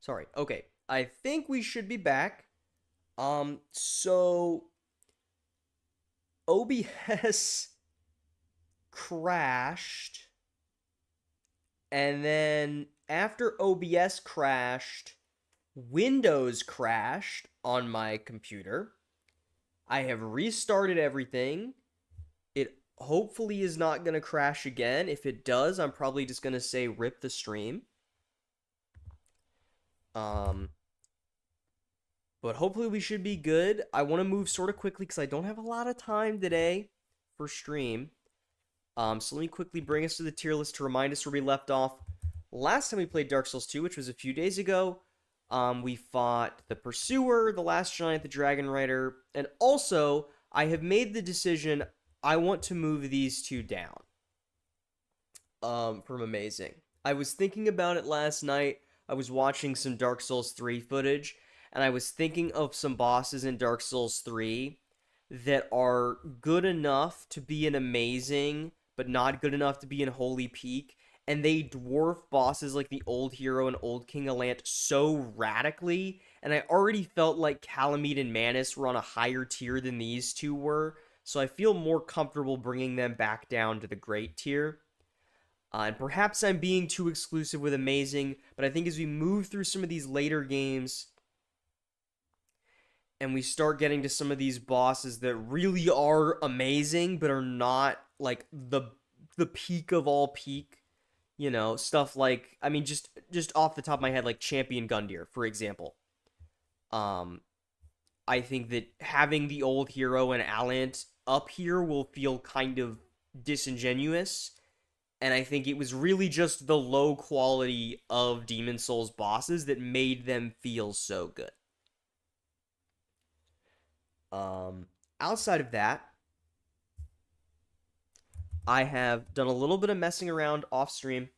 Sorry. Okay. I think we should be back. So OBS crashed, and then after OBS crashed, Windows crashed on my computer. I have restarted everything. It hopefully is not going to crash again. If it does, I'm probably just going to say rip the stream. Um, but hopefully we should be good. I want to move sort of quickly because I don't have a lot of time today for stream. So let me quickly bring us to the tier list to remind us where we left off. Last time we played Dark Souls 2, which was a few days ago, we fought the Pursuer, the Last Giant, the Dragon Rider, and also I have made the decision I want to move these two down from Amazing. I was thinking about it last night. I was watching some Dark Souls 3 footage, and I was thinking of some bosses in Dark Souls 3 that are good enough to be an Amazing, but not good enough to be in Holy Peak. And they dwarf bosses like the Old Hero and Old King Alant so radically. And I already felt like Calamite and Manus were on a higher tier than these two were. So I feel more comfortable bringing them back down to the Great tier. And perhaps I'm being too exclusive with Amazing, but I think as we move through some of these later games and we start getting to some of these bosses that really are amazing but are not like the peak of all peak, stuff like, I mean, just off the top of my head, like Champion Gundyr, for example. Um I think that having the Old Hero and Allant up here will feel kind of disingenuous, and I think it was really just the low quality of Demon Souls bosses that made them feel so good. Outside of that, I have done a little bit of messing around off stream,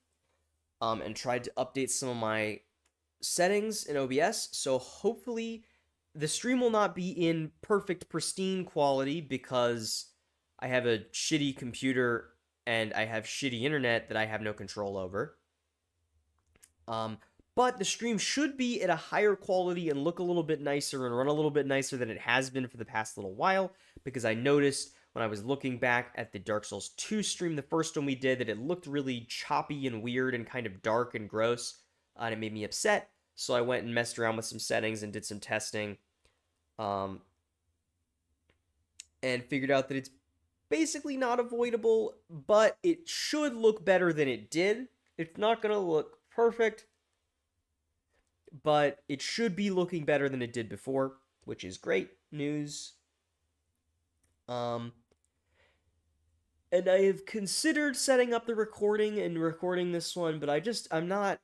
and tried to update some of my settings in OBS. So hopefully, the stream will not be in perfect, pristine quality because I have a shitty computer and I have shitty internet that I have no control over. Um, but the stream should be at a higher quality and look a little bit nicer and run a little bit nicer than it has been for the past little while, because I noticed when I was looking back at the Dark Souls 2 stream, the first one we did, that it looked really choppy and weird and kind of dark and gross, and it made me upset. So I went and messed around with some settings and did some testing, um, and figured out that it's basically not avoidable, but it should look better than it did. It's not going to look perfect, but it should be looking better than it did before, which is great news. Um, and I have considered setting up the recording and recording this one, but I'm not,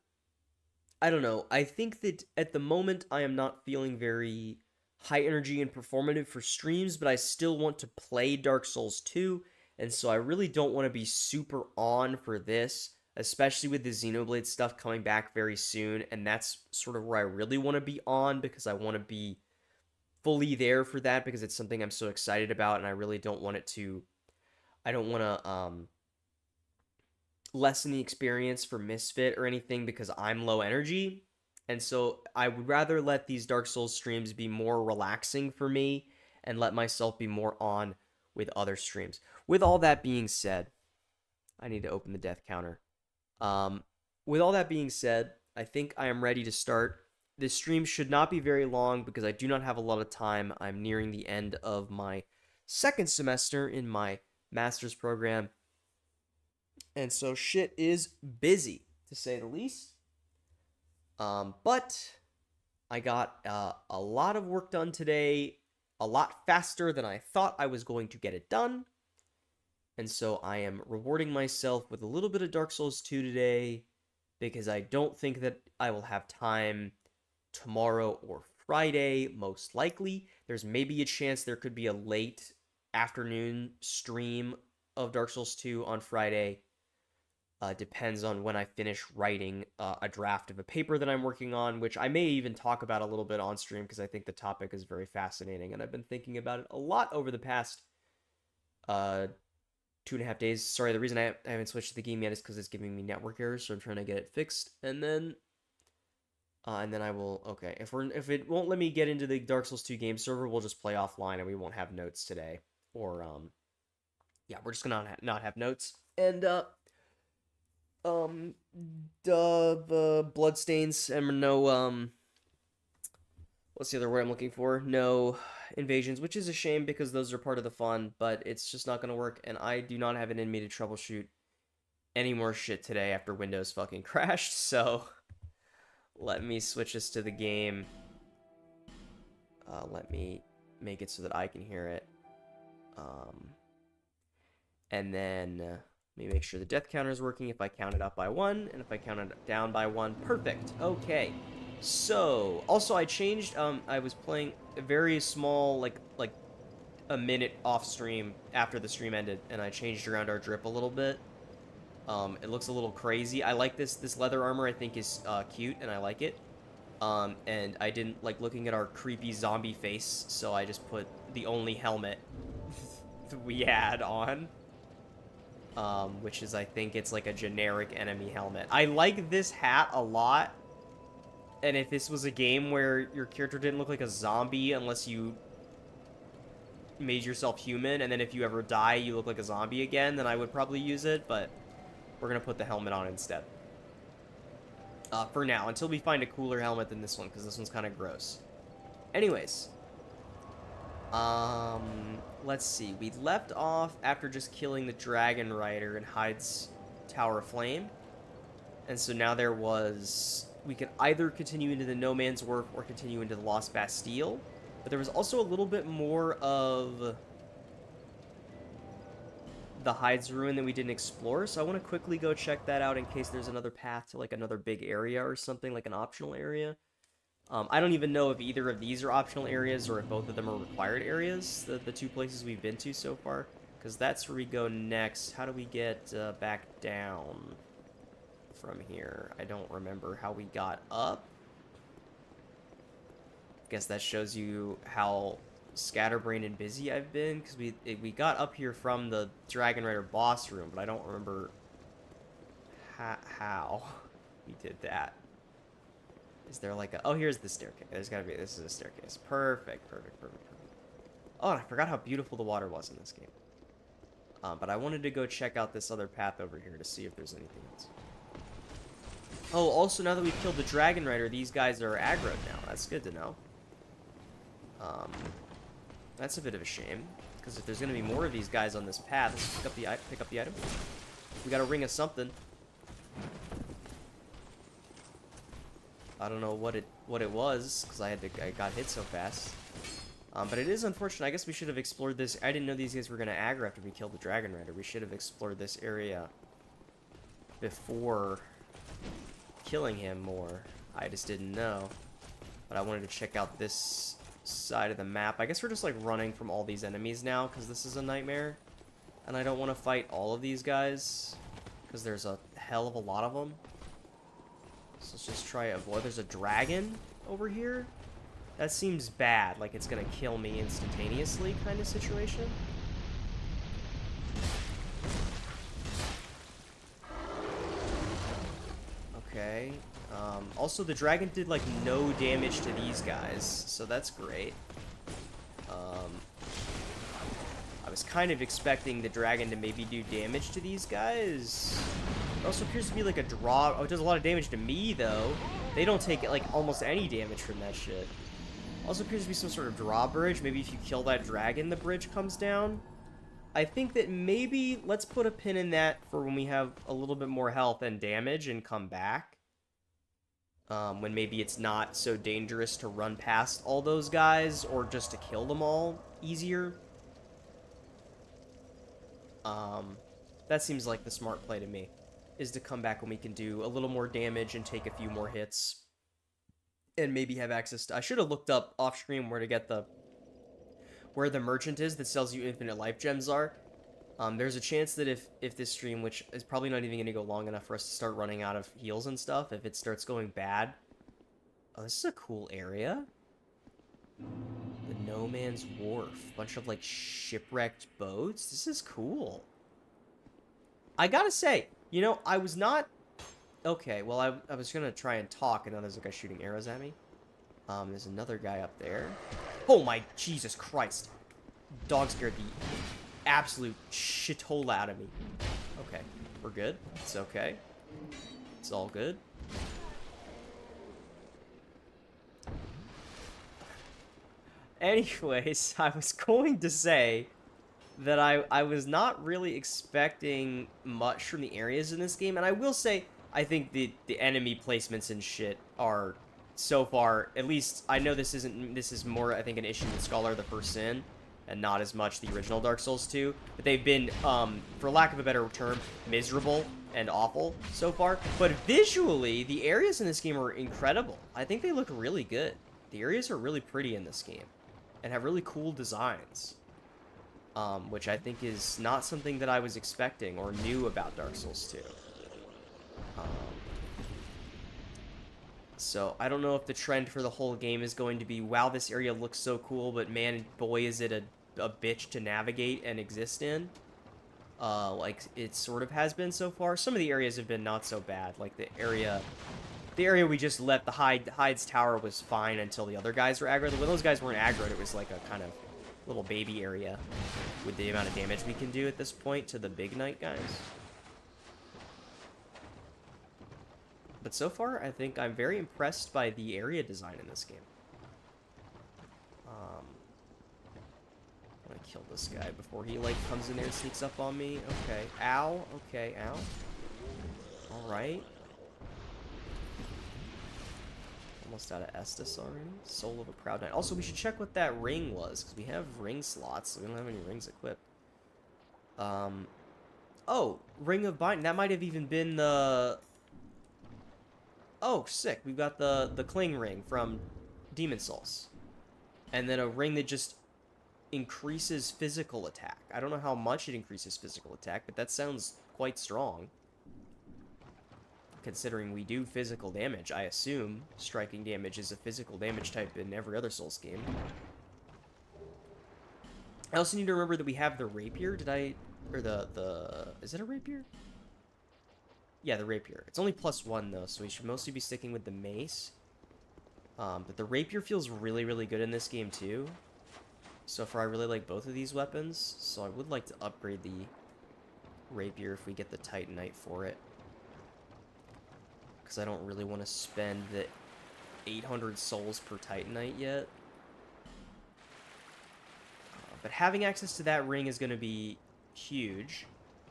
I don't know. I think that at the moment I am not feeling very high energy and performative for streams, but I still want to play Dark Souls 2, and so I really don't want to be super on for this, especially with the Xenoblade stuff coming back very soon, and that's sort of where I really want to be on, because I want to be fully there for that, because it's something I'm so excited about, and I really don't want it to, I don't want to lessen the experience for Misfit or anything because I'm low energy. And so I would rather let these Dark Souls streams be more relaxing for me and let myself be more on with other streams. With all that being said, I need to open the death counter. Um, with all that being said, I think I am ready to start. This stream should not be very long because I do not have a lot of time. I'm nearing the end of my second semester in my master's program, and so shit is busy, to say the least. But I got a lot of work done today, a lot faster than I thought I was going to get it done. And so I am rewarding myself with a little bit of Dark Souls 2 today, because I don't think that I will have time tomorrow or Friday, most likely. There's maybe a chance there could be a late afternoon stream of Dark Souls 2 on Friday. Depends on when I finish writing a draft of a paper that I'm working on, which I may even talk about a little bit on stream because I think the topic is very fascinating, and I've been thinking about it a lot over the past 2.5 days. Sorry, the reason I haven't switched to the game yet is because it's giving me network errors, so I'm trying to get it fixed. And then And then I will, okay, if it won't let me get into the Dark Souls 2 game server, we'll just play offline and we won't have notes today. Or, yeah, we're just gonna not have notes. And, um, bloodstains and no, what's the other word I'm looking for? No invasions, which is a shame because those are part of the fun, but it's just not gonna work, and I do not have it in me to troubleshoot any more shit today after Windows fucking crashed, so let me switch this to the game. Let me make it so that I can hear it. And then let me make sure the death counter is working. If I count it up by 1, and if I count it down by 1, perfect. Okay. So, also I changed, I was playing a very small, like a minute off stream after the stream ended, and I changed around our drip a little bit. It looks a little crazy. I like this leather armor, I think is cute, and I like it. And I didn't like looking at our creepy zombie face, so I just put the only helmet we had on. Which is, I think it's like a generic enemy helmet. I like this hat a lot. And if this was a game where your character didn't look like a zombie unless you made yourself human, and then if you ever die, you look like a zombie again, then I would probably use it, but we're gonna put the helmet on instead. For now, until we find a cooler helmet than this one, because this one's kind of gross. Anyways. Let's see. We left off after just killing the Dragon Rider in Hyde's Tower of Flame. And so now there was... We could either continue into the No Man's Wharf or continue into the Lost Bastille. But there was also a little bit more of the Hyde's Ruin that we didn't explore. So I want to quickly go check that out in case there's another path to like another big area or something, like an optional area. I don't even know if either of these are optional areas or if both of them are required areas, the two places we've been to so far. Because that's where we go next. How do we get back down from here? I don't remember how we got up. Guess that shows you how scatterbrained and busy I've been. Because we got up here from the Dragon Rider boss room, but I don't remember how we did that. Is there like a... Oh, here's the staircase. There's gotta be... This is a staircase. Perfect, perfect, perfect, perfect. Oh, and I forgot how beautiful the water was in this game. But I wanted to go check out this other path over here to see if there's anything else. Oh, also, now that we've killed the Dragon Rider, these guys are aggroed now. That's good to know. That's a bit of a shame. Because if there's gonna be more of these guys on this path, let's pick up the item. We got a ring of something. I don't know what it was, because I got hit so fast. But it is unfortunate. I guess we should have explored this. I didn't know these guys were going to aggro after we killed the Dragon Rider. We should have explored this area before killing him more. I just didn't know. But I wanted to check out this side of the map. I guess we're just like running from all these enemies now, because this is a nightmare. And I don't want to fight all of these guys, because there's a hell of a lot of them. So let's just try to avoid. There's a dragon over here. That seems bad, like it's gonna kill me instantaneously kind of situation. Okay. Also, the dragon did like no damage to these guys, so that's great. I was kind of expecting the dragon to maybe do damage to these guys. It also appears to be like a draw. Oh, it does a lot of damage to me, though. They don't take, like, almost any damage from that shit. Also appears to be some sort of drawbridge. Maybe if you kill that dragon, the bridge comes down. I think that maybe let's put a pin in that for when we have a little bit more health and damage and come back. When maybe it's not so dangerous to run past all those guys or just to kill them all easier. That seems like the smart play to me, is to come back when we can do a little more damage and take a few more hits. And maybe have access to... I should have looked up off-screen where to get the... where the merchant is that sells you infinite life gems are. There's a chance that if this stream, which is probably not even going to go long enough for us to start running out of heals and stuff, if it starts going bad... Oh, this is a cool area. The No Man's Wharf. Bunch of, like, shipwrecked boats. This is cool. I gotta say, you know, I was not Okay, well, I was gonna try and talk, and now there's a guy shooting arrows at me. There's another guy up there. Oh my Jesus Christ. Dog scared the absolute shithole out of me. Okay, we're good. It's okay. It's all good. Anyways, I was going to say that I was not really expecting much from the areas in this game, and I will say I think the enemy placements and shit are so far, at least I know this is more I think an issue with Scholar the First Sin and not as much the original Dark Souls 2, but they've been for lack of a better term miserable and awful so far. But visually the areas in this game are incredible. I think they look really good. The areas are really pretty in this game and have really cool designs. Which I think is not something that I was expecting or knew about Dark Souls 2. So I don't know if the trend for the whole game is going to be, wow, this area looks so cool, but man, boy, is it a bitch to navigate and exist in. Like it sort of has been so far. Some of the areas have been not so bad. Like the area we just left, the Hyde's Tower was fine until the other guys were aggroed. When those guys weren't aggroed, it was like a kind of little baby area with the amount of damage we can do at this point to the big knight guys. But so far, I think I'm very impressed by the area design in this game. I'm gonna kill this guy before he, like, comes in there and sneaks up on me. Okay. Ow. Okay, ow. Alright. Almost out of Estus already. Soul of a Proud Knight. Also, we should check what that ring was, because we have ring slots, so we don't have any rings equipped. Oh, Ring of Binding. That might have even been the... Oh, sick. We've got the Cling Ring from Demon Souls. And then a ring that just increases physical attack. I don't know how much it increases physical attack, but that sounds quite strong. Considering we do physical damage, I assume striking damage is a physical damage type in every other Souls game. I also need to remember that we have the rapier. Or is it a rapier? Yeah, the rapier. It's only +1 though, so we should mostly be sticking with the mace. But the rapier feels really, really good in this game too. So far, I really like both of these weapons. So I would like to upgrade the rapier if we get the Titanite for it. Because I don't really want to spend the 800 souls per Titanite yet. But having access to that ring is going to be huge.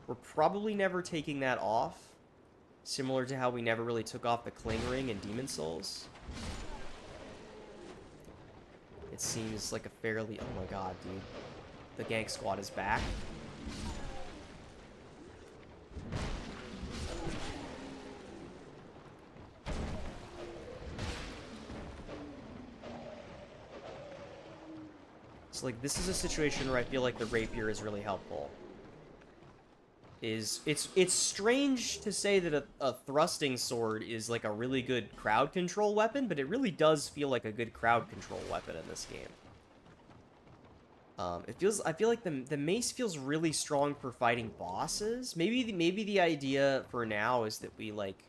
We're probably never taking that off. Similar to how we never really took off the Cling Ring in Demon Souls. It seems like a fairly... Oh my god, dude. The gank squad is back. So, like, this is a situation where I feel like the rapier is really helpful. It's strange to say that a thrusting sword is like a really good crowd control weapon, but it really does feel like a good crowd control weapon in this game. I feel like the mace feels really strong for fighting bosses. Maybe the idea for now is that we like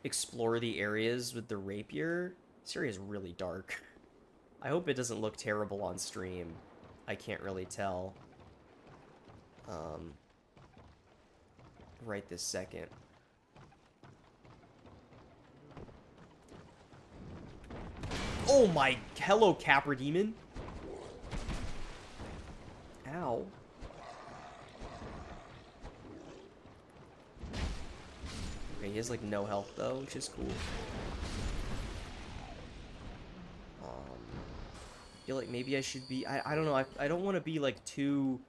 explore the areas with the rapier. This area is really dark. I hope it doesn't look terrible on stream. I can't really tell. Right this second. Oh my... Hello, Capra Demon. Ow. Okay, he has, like, no health, though, which is cool. I feel like maybe I should be... I don't know, I don't want to be, like, too...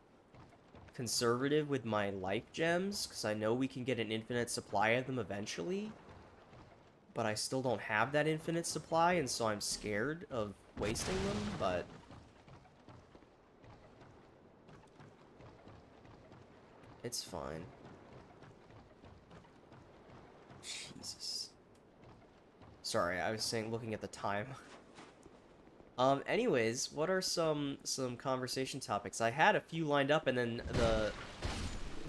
conservative with my life gems, because I know we can get an infinite supply of them eventually, but I still don't have that infinite supply, and so I'm scared of wasting them, but it's fine. Jesus. Sorry, I was saying, looking at the time. Anyways, what are some conversation topics? I had a few lined up, and then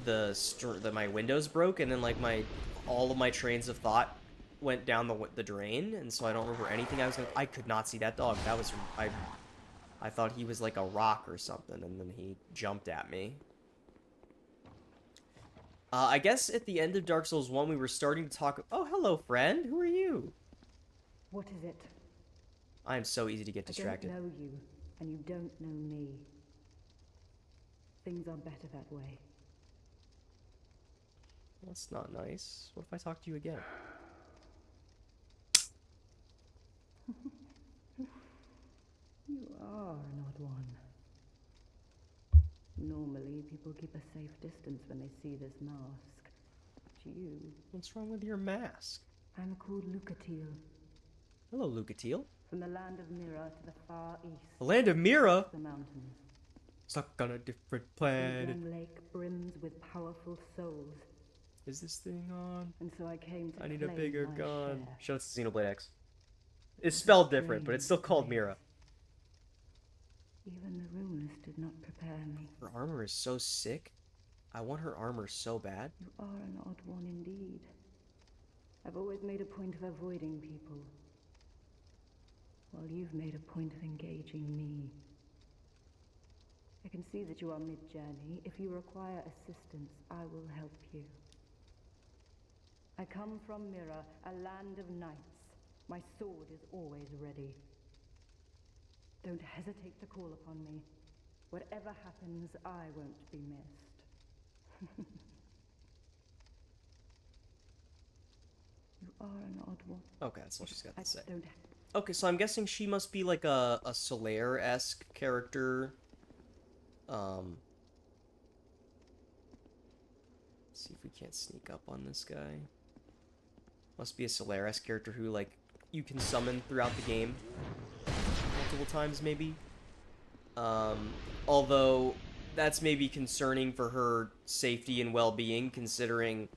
my windows broke, and then like all of my trains of thought went down the drain, and so I don't remember anything I could not see that dog. That was I thought he was like a rock or something, and then he jumped at me. I guess at the end of Dark Souls 1, we were starting to talk... Oh, hello, friend. Who are you? What is it? I am so easy to get distracted. I don't know you, and you don't know me. Things are better that way. That's not nice. What if I talk to you again? You are an odd one. Normally, people keep a safe distance when they see this mask. But you... What's wrong with your mask? I'm called Lucatiel. Hello, Lucatiel. From the land of Mira to the far east. The land of Mira? The mountains. Stuck on a different planet. The lake brims with powerful souls. Is this thing on? And so I came to I need a bigger gun. Share. Show us the Xenoblade X. It's spelled different, but it's still called Mira. Even the rumors did not prepare me. Her armor is so sick. I want her armor so bad. You are an odd one indeed. I've always made a point of avoiding people, while you've made a point of engaging me. I can see that you are mid-journey. If you require assistance, I will help you. I come from Mira, a land of knights. My sword is always ready. Don't hesitate to call upon me. Whatever happens, I won't be missed. You are an odd one. Okay, that's all she's got to say. Don't... Okay, so I'm guessing she must be like a Solaire-esque character. Let's see if we can't sneak up on this guy. Must be a Solaire-esque character who, like, you can summon throughout the game. Multiple times, maybe. Although, that's maybe concerning for her safety and well-being, considering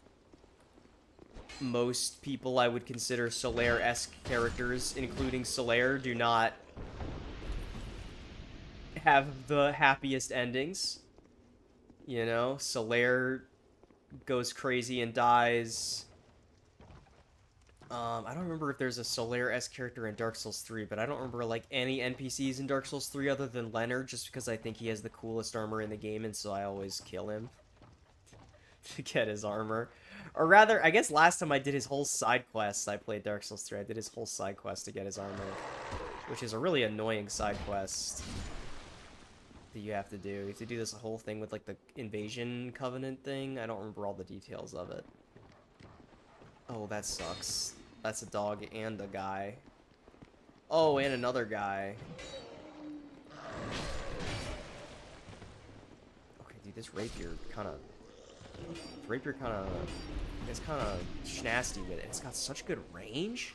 most people I would consider Solaire-esque characters, including Solaire, do not have the happiest endings. You know, Solaire goes crazy and dies. I don't remember if there's a Solaire-esque character in Dark Souls 3, but I don't remember, like, any NPCs in Dark Souls 3 other than Leonard, just because I think he has the coolest armor in the game, and so I always kill him to get his armor. Or rather, I guess last time I did his whole side quest, I played Dark Souls 3, I did his whole side quest to get his armor, which is a really annoying side quest that you have to do. You have to do this whole thing with, like, the Invasion Covenant thing. I don't remember all the details of it. Oh, that sucks. That's a dog and a guy. Oh, and another guy. Okay, dude, this rapier kind of... It's kind of schnasty with it. It's got such good range.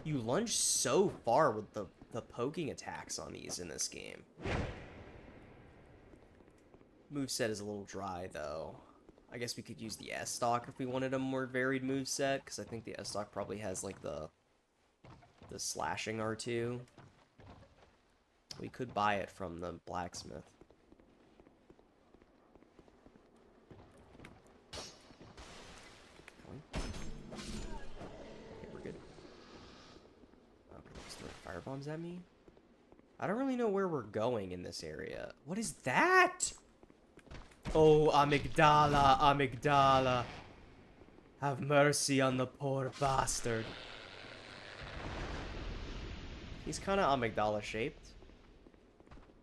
You lunge so far with the poking attacks on these in this game. Moveset is a little dry, though. I guess we could use the S-Stock if we wanted a more varied moveset, because I think the S-Stock probably has, like, the slashing R2. We could buy it from the blacksmith. Okay, we're good. Okay, just throw firebombs at me. I don't really know where we're going in this area. What is that? Oh, amygdala, amygdala. Have mercy on the poor bastard. He's kind of amygdala shaped.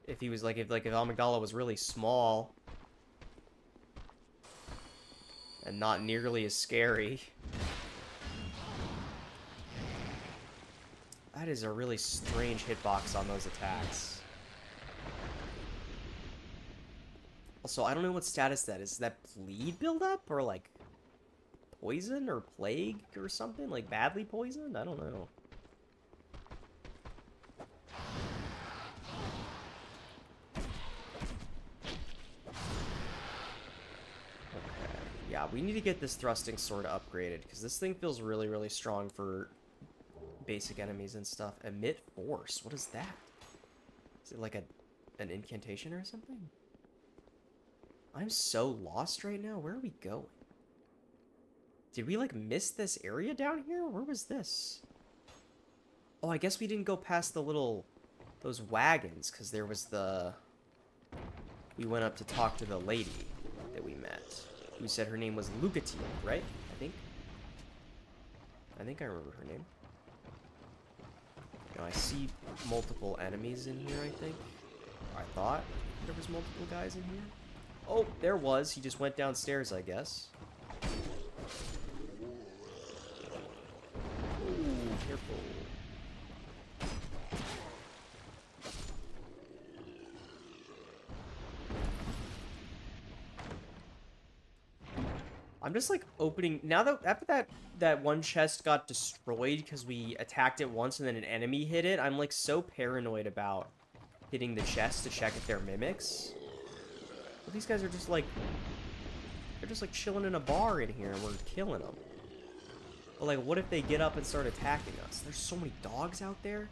If he was like, if amygdala was really small and not nearly as scary. That is a really strange hitbox on those attacks. Also, I don't know what status that is. Is that bleed buildup? Or, like, poison? Or plague? Or something? Like, badly poisoned? I don't know. Okay. Yeah, we need to get this thrusting sword upgraded, because this thing feels really, really strong for basic enemies and stuff. Emit force? What is that? Is it like an incantation or something? I'm so lost right now. Where are we going? Did we, like, miss this area down here? Where was this? Oh, I guess we didn't go past the little... those wagons, because there was the... We went up to talk to the lady that we met, who said her name was Lucatine, right? I think I remember her name. Now, I see multiple enemies in here, I think. I thought there was multiple guys in here. Oh, there was. He just went downstairs, I guess. Ooh, careful. I'm just like opening now that after that one chest got destroyed because we attacked it once and then an enemy hit it. I'm like so paranoid about hitting the chest to check if they're mimics. But these guys are just like they're just like chilling in a bar in here and we're killing them. But like, what if they get up and start attacking us? There's so many dogs out there.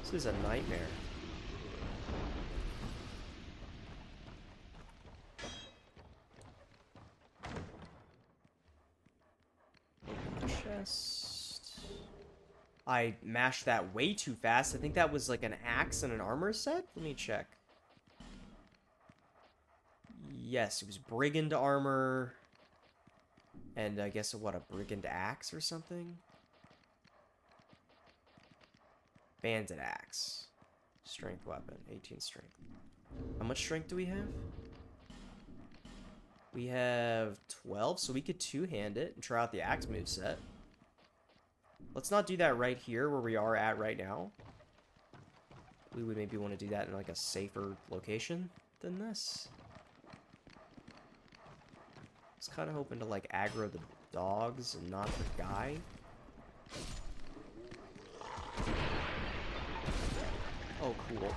This is a nightmare. Chest. I mashed that way too fast. I think that was like an axe and an armor set. Let me check. Yes, it was brigand armor. And I guess what, a brigand axe or something? Bandit axe. Strength weapon. 18 strength. How much strength do we have? We have 12, so we could two-hand it and try out the axe moveset. Let's not do that right here where we are at right now. We would maybe want to do that in like a safer location than this. I was kind of hoping to like aggro the dogs and not the guy. Oh, cool.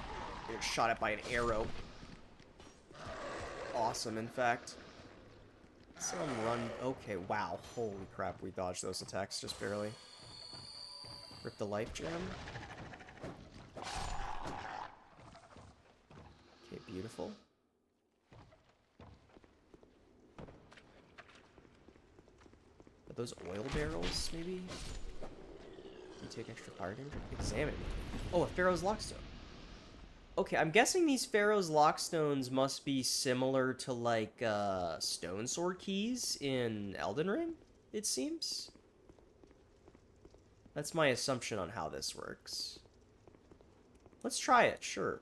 Get shot at by an arrow. Awesome, in fact. Some run. Okay, wow. Holy crap, we dodged those attacks just barely. Rip the life gem. Okay, beautiful. Are those oil barrels, maybe? You take extra fire damage? Examine. Oh, a Pharaoh's Lockstone. Okay, I'm guessing these Pharaoh's Lockstones must be similar to, like, Stone Sword Keys in Elden Ring, it seems. That's my assumption on how this works. Let's try it, sure.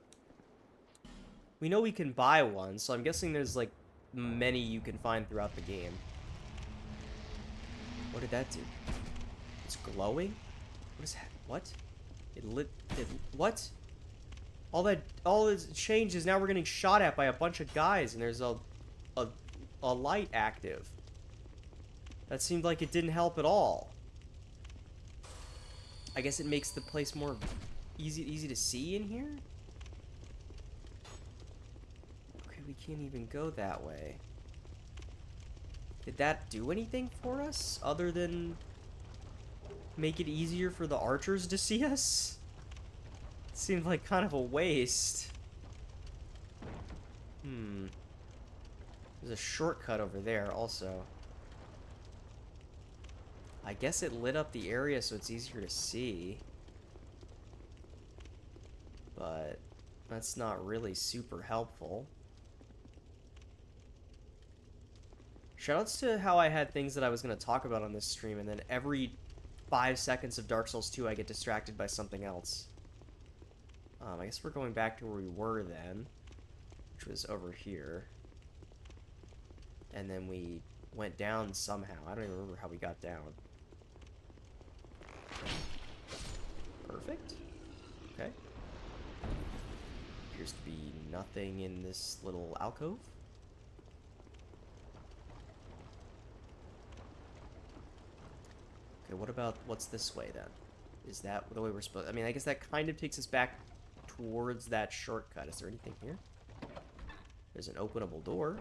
We know we can buy one, so I'm guessing there's, like, many you can find throughout the game. What did that do? It's glowing? What is that? What? It lit... what? All that's changed is now we're getting shot at by a bunch of guys, and there's a light active. That seemed like it didn't help at all. I guess it makes the place more easy to see in here? Okay, we can't even go that way. Did that do anything for us other than make it easier for the archers to see us? It seemed like kind of a waste. There's a shortcut over there also. I guess it lit up the area so it's easier to see. But that's not really super helpful. Shoutouts to how I had things that I was going to talk about on this stream, and then every 5 seconds of Dark Souls 2 I get distracted by something else. I guess we're going back to where we were then, which was over here. And then we went down somehow. I don't even remember how we got down. Perfect. Okay. Appears to be nothing in this little alcove. Okay, what about, what's this way then? Is that the way we're supposed... I mean, I guess that kind of takes us back towards that shortcut. Is there anything here? There's an openable door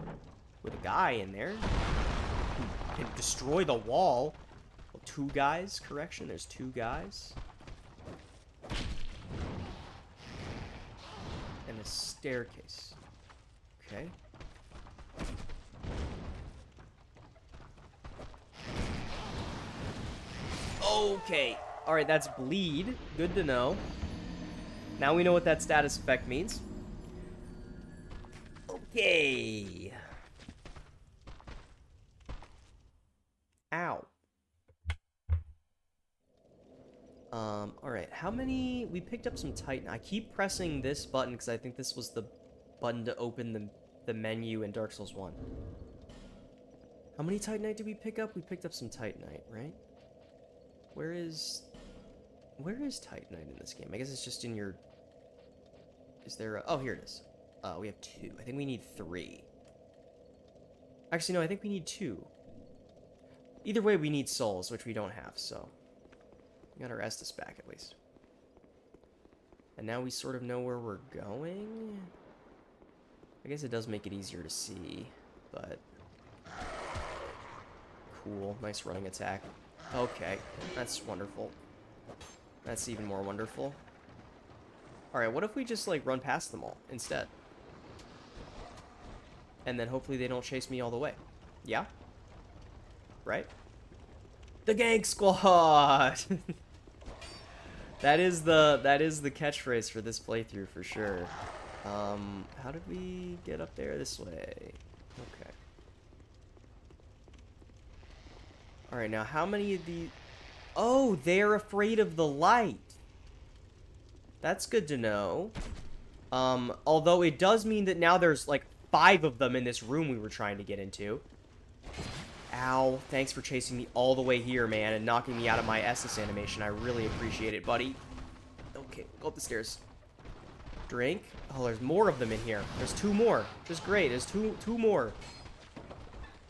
with a guy in there who can destroy the wall. Well, 2 guys, correction. There's 2 guys. And And a staircase. Okay. Okay. Alright, that's bleed. Good to know. Now we know what that status effect means. Okay. Ow. Alright. How many... We picked up some Titan. I keep pressing this button because I think this was the button to open the menu in Dark Souls 1. How many Titanite did we pick up? We picked up some Titanite, right? Where is Titanite in this game? I guess it's just in your... Is there a... Oh, here it is. We have 2. I think we need 3. Actually, no, I think we need 2. Either way, we need souls, which we don't have, so... We got our Estus back, at least. And now we sort of know where we're going? I guess it does make it easier to see, but... Cool. Nice running attack. Okay. That's wonderful. That's even more wonderful. Alright, what if we just, like, run past them all instead? And then hopefully they don't chase me all the way. Yeah? Right? The Gang Squad! That is the catchphrase for this playthrough for sure. How did we get up there? This way. Okay. Alright, now how many of the... Oh, they're afraid of the light. That's good to know. Although it does mean that now there's like 5 of them in this room we were trying to get into. Ow. Thanks for chasing me all the way here, man, and knocking me out of my Estus animation. I really appreciate it, buddy. Okay, go up the stairs. Drink. Oh, there's more of them in here. There's 2 more. Just great. There's two more.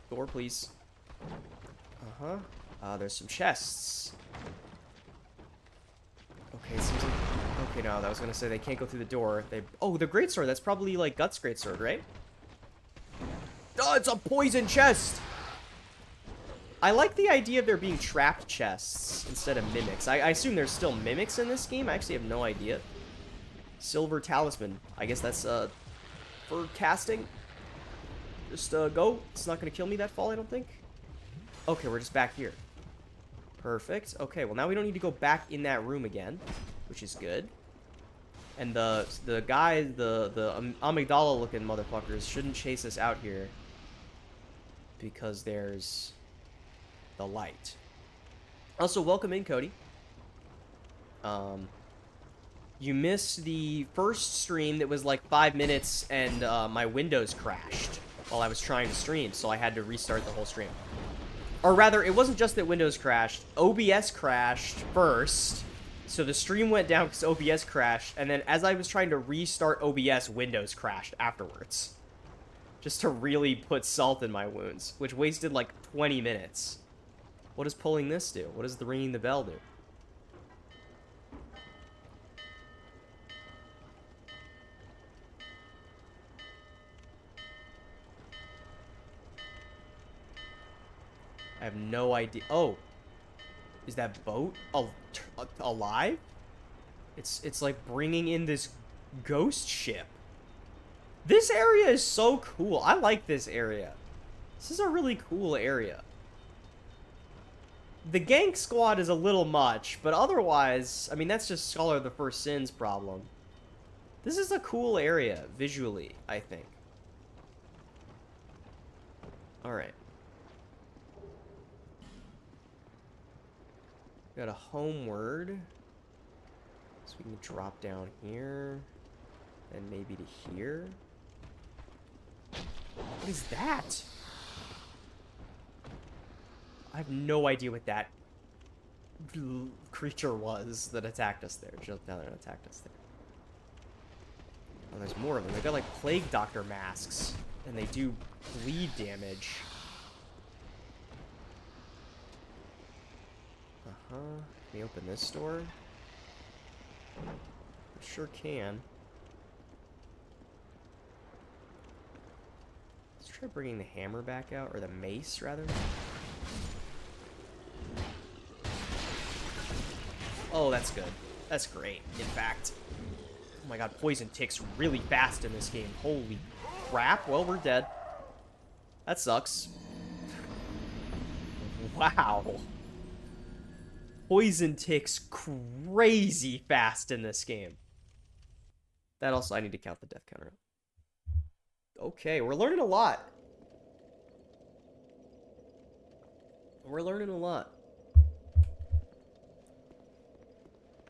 Door, please. Uh-huh. There's some chests. Okay, it seems like... Okay, no, I was gonna say they can't go through the door. They... Oh, the greatsword. That's probably, like, Guts' greatsword, right? Oh, it's a poison chest! I like the idea of there being trapped chests instead of mimics. I assume there's still mimics in this game. I actually have no idea. Silver talisman. I guess that's, for casting. Just, go. It's not gonna kill me that fall, I don't think. Okay, we're just back here. Perfect. Okay, well, now we don't need to go back in that room again, which is good. And the guy, the amygdala-looking motherfuckers shouldn't chase us out here because there's the light. Also, welcome in, Cody. You missed the first stream that was like 5 minutes, and my Windows crashed while I was trying to stream, so I had to restart the whole stream. Or rather, it wasn't just that Windows crashed. OBS crashed first, so the stream went down because OBS crashed, and then as I was trying to restart OBS, Windows crashed afterwards. Just to really put salt in my wounds, which wasted like 20 minutes. What does pulling this do? What does the ringing the bell do? I have no idea. Oh, is that boat alive? It's like bringing in this ghost ship. This area is so cool. I like this area. This is a really cool area. The Gank Squad is a little much, but otherwise, I mean, that's just Scholar of the First Sin's problem. This is a cool area, visually, I think. Alright. Got a homeward. So we can drop down here. And maybe to here. What is that? I have no idea what that creature was that attacked us there. Jumped down there and attacked us there. Oh, there's more of them. They got like Plague Doctor masks. And they do bleed damage. Uh-huh. Can we open this door? We sure can. Let's try bringing the hammer back out. Or the mace, rather. Oh, that's good. That's great, in fact. my god, poison ticks really fast in this game. Holy crap. Well, we're dead. That sucks. Wow. Poison ticks crazy fast in this game. That also, I need to count the death counter. Okay, we're learning a lot. We're learning a lot.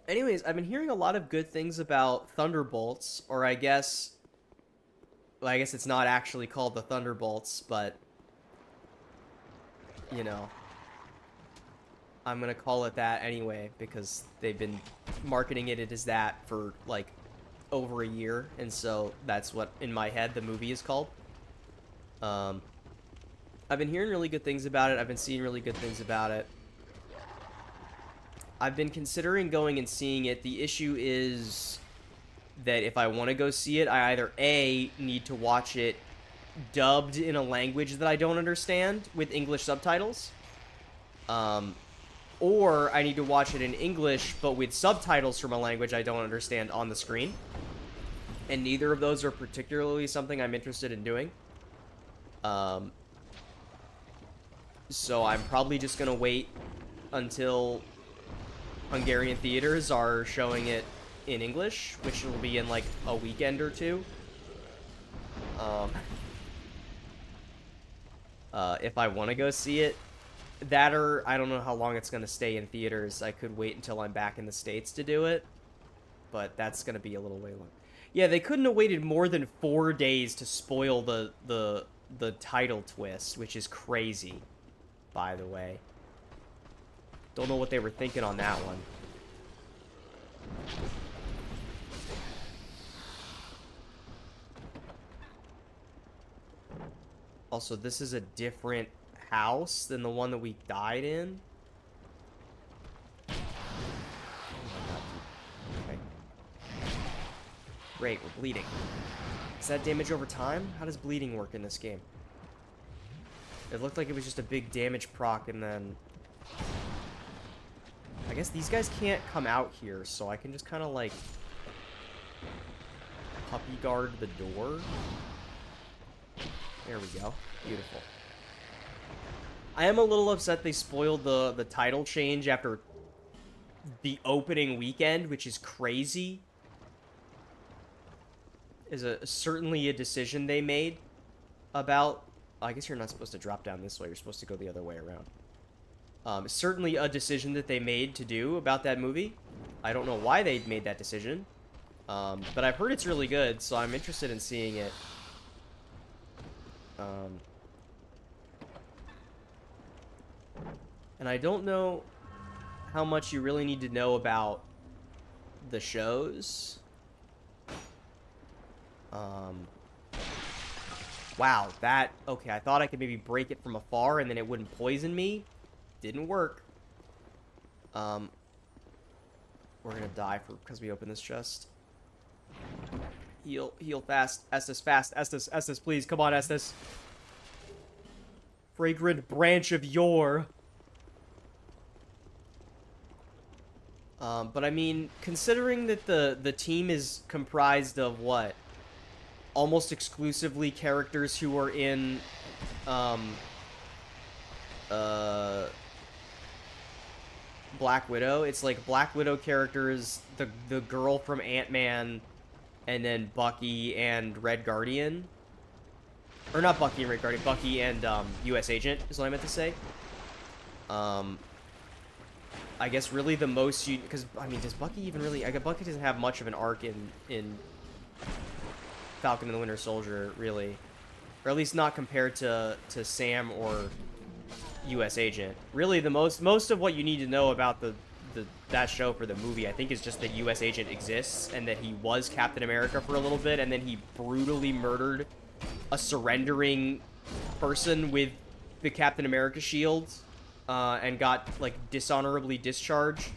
Anyways, I've been hearing a lot of good things about Thunderbolts, or I guess... Well, I guess it's not actually called the Thunderbolts, but... You know... I'm gonna call it that anyway, because they've been marketing it as that for, like, over a year, and so that's what, in my head, the movie is called. I've been hearing really good things about it. I've been seeing really good things about it. I've been considering going and seeing it. The issue is that if I want to go see it, I either A, need to watch it dubbed in a language that I don't understand with English subtitles, or I need to watch it in English but with subtitles from a language I don't understand on the screen. And neither of those are particularly something I'm interested in doing. So I'm probably just going to wait until Hungarian theaters are showing it in English, which will be in like a weekend or two. If I want to go see it, that or I don't know how long it's going to stay in theaters. I could wait until I'm back in the States to do it, but that's going to be a little way long. Yeah, they couldn't have waited more than 4 days to spoil the title twist, which is crazy, by the way. Don't know what they were thinking on that one. Also, this is a different house than the one that we died in. Oh my god. Okay. Great, we're bleeding. Is that damage over time? How does bleeding work in this game? It looked like it was just a big damage proc and then... I guess these guys can't come out here, so I can just kind of like... puppy guard the door. There we go. Beautiful. I am a little upset they spoiled the title change after the opening weekend, which is crazy. Is certainly a decision they made about... I guess you're not supposed to drop down this way. You're supposed to go the other way around. Certainly a decision that they made to do about that movie. I don't know why they made that decision. But I've heard it's really good, so I'm interested in seeing it. And I don't know how much you really need to know about the shows. Wow, that... Okay, I thought I could maybe break it from afar and then it wouldn't poison me. Didn't work. We're gonna die because we opened this chest. Heal fast. Estes, fast. Estes, please. Come on, Estes. Fragrant branch of yore. But I mean, considering that the team is comprised of what? Almost exclusively characters who are in, Black Widow. It's like Black Widow characters, the girl from Ant-Man, and then Bucky and Red Guardian. Or not Bucky and Red Guardian, Bucky and, US Agent is what I meant to say. I guess really the most you... Because, I mean, does Bucky even really... I guess Bucky doesn't have much of an arc in Falcon and the Winter Soldier, really. Or at least not compared to Sam or US Agent. Really, the most of what you need to know about that show for the movie, I think, is just that US Agent exists, and that he was Captain America for a little bit, and then he brutally murdered a surrendering person with the Captain America shield, and got, like, dishonorably discharged.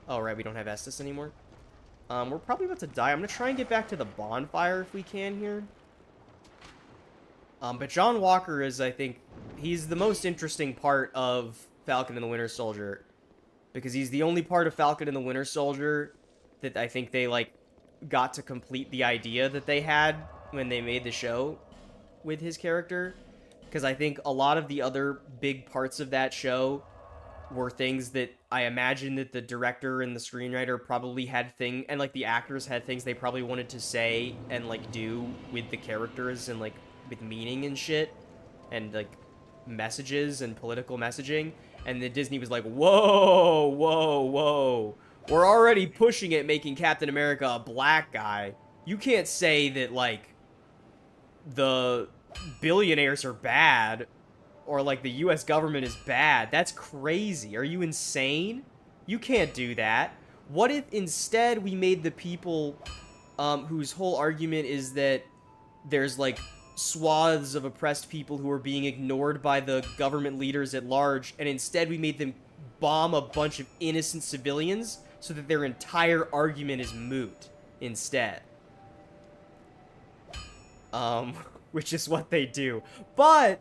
Oh, right, we don't have Estes anymore. We're probably about to die. I'm gonna try and get back to the bonfire if we can here. But John Walker is, I think, he's the most interesting part of Falcon and the Winter Soldier. Because he's the only part of Falcon and the Winter Soldier that I think they, like, got to complete the idea that they had when they made the show with his character. Because I think a lot of the other big parts of that show were things that I imagine that the director and the screenwriter probably had and like the actors had things they probably wanted to say and like do with the characters and like with meaning and shit and like messages and political messaging. And then Disney was like, whoa, whoa, whoa. We're already pushing it, making Captain America a black guy. You can't say that, like, the billionaires are bad or, like, the US government is bad. That's crazy. Are you insane? You can't do that. What if instead we made the people whose whole argument is that there's, like, swaths of oppressed people who are being ignored by the government leaders at large, and instead we made them bomb a bunch of innocent civilians so that their entire argument is moot instead. Which is what they do. But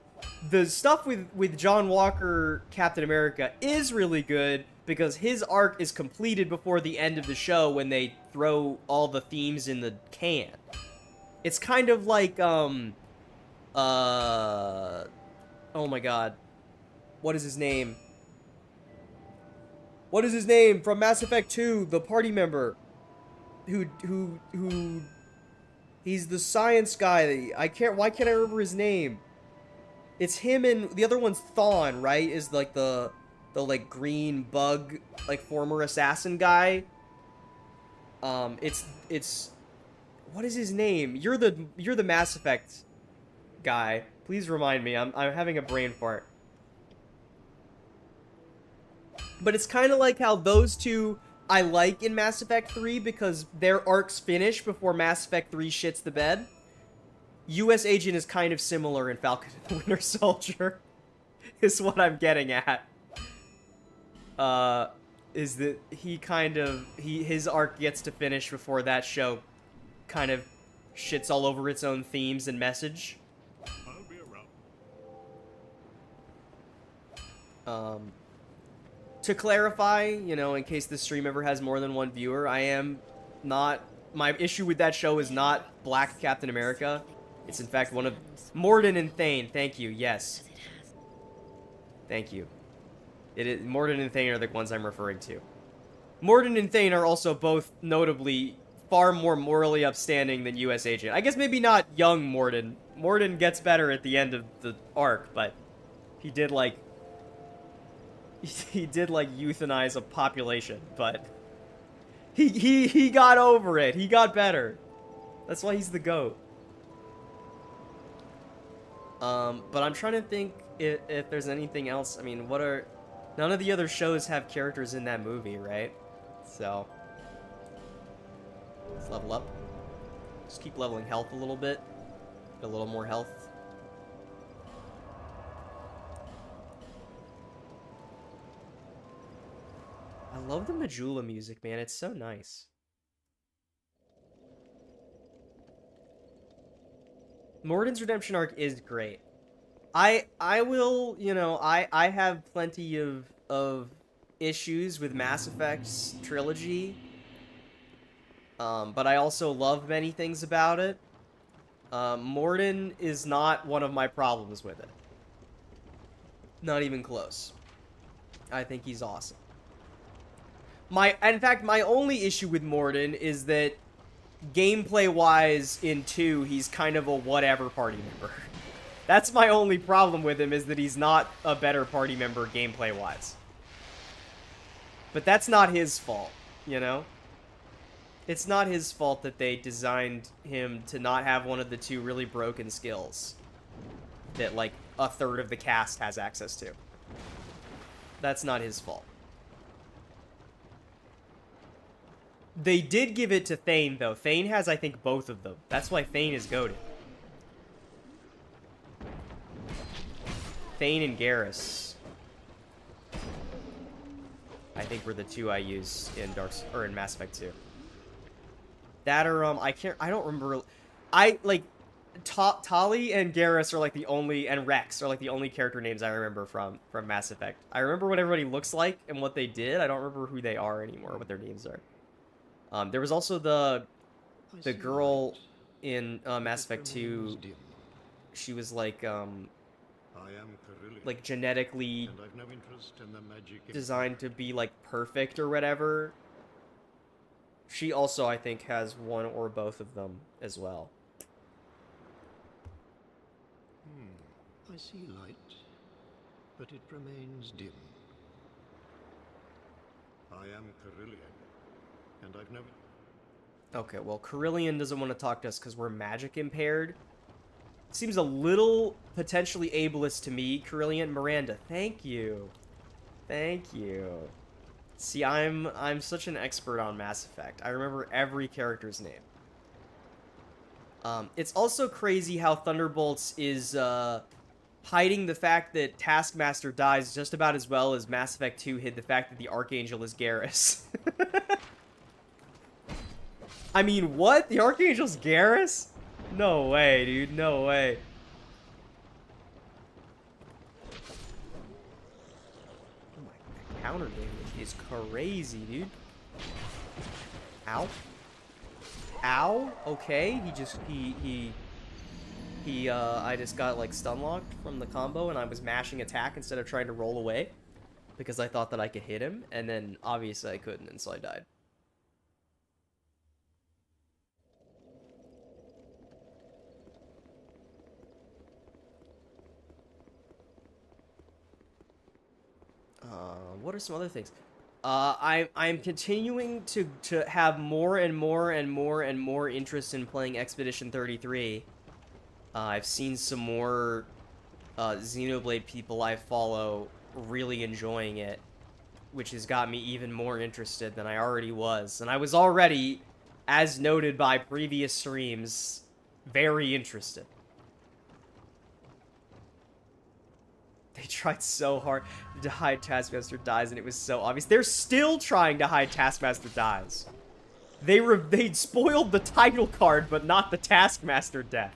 the stuff with John Walker, Captain America, is really good because his arc is completed before the end of the show when they throw all the themes in the can. It's kind of like, oh my god. What is his name? What is his name from Mass Effect 2? The party member. Who he's the science guy. Why can't I remember his name? It's him and the other one's Thawne, right? Is like the like green bug, like former assassin guy. It's what is his name? You're the Mass Effect guy. Please remind me. I'm having a brain fart. But it's kind of like how those two I like in Mass Effect 3 because their arcs finish before Mass Effect 3 shits the bed. US Agent is kind of similar in Falcon and the Winter Soldier. Is what I'm getting at. Is that his arc gets to finish before that show kind of shits all over its own themes and message. I'll be around. To clarify, you know, in case this stream ever has more than one viewer, my issue with that show is not Black Captain America. It's in fact one of Morden and Thane. Thank you. Yes. Thank you. Morden and Thane are the ones I'm referring to. Morden and Thane are also both notably far more morally upstanding than US Agent. I guess maybe not young Morden. Morden gets better at the end of the arc, but he did euthanize a population, but he got over it. He got better. That's why he's the GOAT. But I'm trying to think if there's anything else. I mean, none of the other shows have characters in that movie, right? So let's level up. Just keep leveling health a little bit. Get a little more health. I love the Majula music, man. It's so nice. Morden's redemption arc is great. I will, you know, I have plenty of issues with Mass Effect's trilogy. But I also love many things about it. Morden is not one of my problems with it. Not even close. I think he's awesome. In fact, my only issue with Morden is that gameplay-wise in 2, he's kind of a whatever party member. That's my only problem with him, is that he's not a better party member gameplay-wise. But that's not his fault, you know? It's not his fault that they designed him to not have one of the 2 really broken skills that, like, a third of the cast has access to. That's not his fault. They did give it to Thane, though. Thane has, I think, both of them. That's why Thane is goated. Thane and Garrus, I think, were the 2 I used in in Mass Effect 2. That or I don't remember. Tali and Garrus are like the only, and Rex are like the only character names I remember from Mass Effect. I remember what everybody looks like and what they did. I don't remember who they are anymore, what their names are. There was also the girl in Mass Effect 2, she was like genetically and I've no interest in the magic designed to be like perfect or whatever. She also, I think, has one or both of them as well. I see light, but it remains dim. I am Carillion, and I've never... Okay, well, Carillion doesn't want to talk to us because we're magic impaired. Seems a little potentially ableist to me, Carillion. Miranda, thank you. Thank you. See, I'm such an expert on Mass Effect. I remember every character's name. It's also crazy how Thunderbolts is hiding the fact that Taskmaster dies just about as well as Mass Effect 2 hid the fact that the Archangel is Garrus. I mean, what? The Archangel's Garrus? No way, dude. No way. Oh my, counter damage is crazy, dude. Ow. Ow. Okay, I just got, like, stun locked from the combo, and I was mashing attack instead of trying to roll away because I thought that I could hit him, and then obviously I couldn't, and so I died. What are some other things? I'm continuing to have more and more and more and more interest in playing Expedition 33. I've seen some more Xenoblade people I follow really enjoying it, which has got me even more interested than I already was. And I was already, as noted by previous streams, very interested. They tried so hard to hide Taskmaster dies, and it was so obvious. They're still trying to hide Taskmaster dies. They spoiled the title card, but not the Taskmaster death.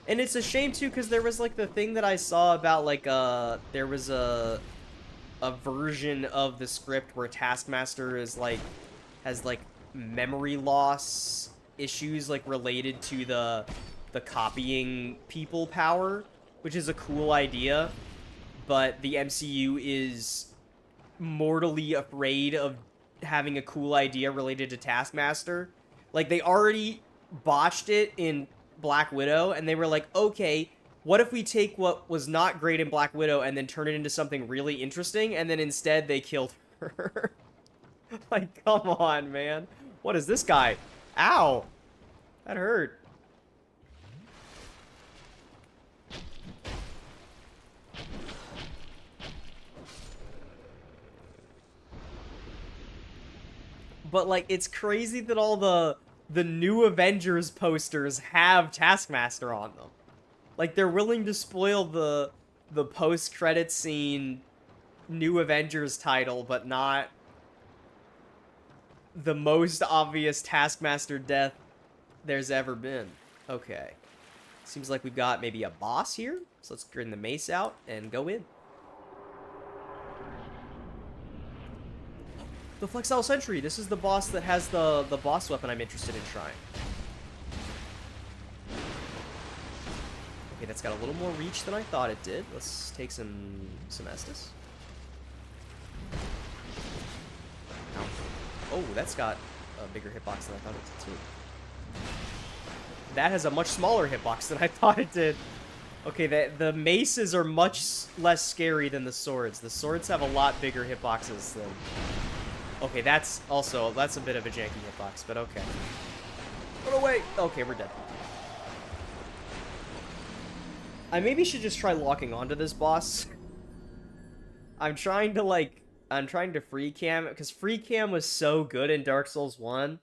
And it's a shame too, because there was like the thing that I saw about like there was a version of the script where Taskmaster is like has like memory loss issues like related to the copying people power, which is a cool idea, but the MCU is mortally afraid of having a cool idea related to Taskmaster. Like, they already botched it in Black Widow, and they were like, okay, what if we take what was not great in Black Widow and then turn it into something really interesting, and then instead they killed her. Like, come on, man. What is this guy? Ow! That hurt. But, like, it's crazy that all the new Avengers posters have Taskmaster on them. Like, they're willing to spoil the post-credit scene new Avengers title, but not the most obvious Taskmaster death there's ever been. Okay. Seems like we've got maybe a boss here. So let's bring the mace out and go in. The Flexile Sentry. This is the boss that has the boss weapon I'm interested in trying. Okay, that's got a little more reach than I thought it did. Let's take some Estus. Oh, that's got a bigger hitbox than I thought it did too. That has a much smaller hitbox than I thought it did. Okay, the maces are much less scary than the swords. The swords have a lot bigger hitboxes than... Okay, that's a bit of a janky hitbox, but okay. Run away! Okay, we're dead. I maybe should just try locking onto this boss. I'm trying to free cam, because free cam was so good in Dark Souls 1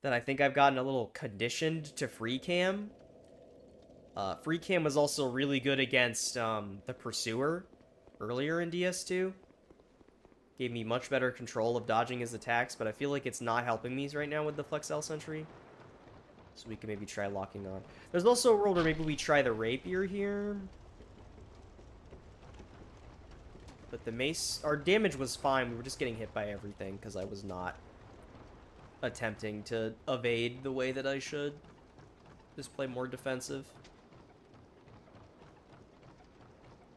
that I think I've gotten a little conditioned to free cam. Free cam was also really good against the Pursuer earlier in DS2. Gave me much better control of dodging his attacks, but I feel like it's not helping me right now with the Flexile Sentry. So we can maybe try locking on. There's also a world where maybe we try the Rapier here. But the mace... Our damage was fine. We were just getting hit by everything because I was not attempting to evade the way that I should. Just play more defensive.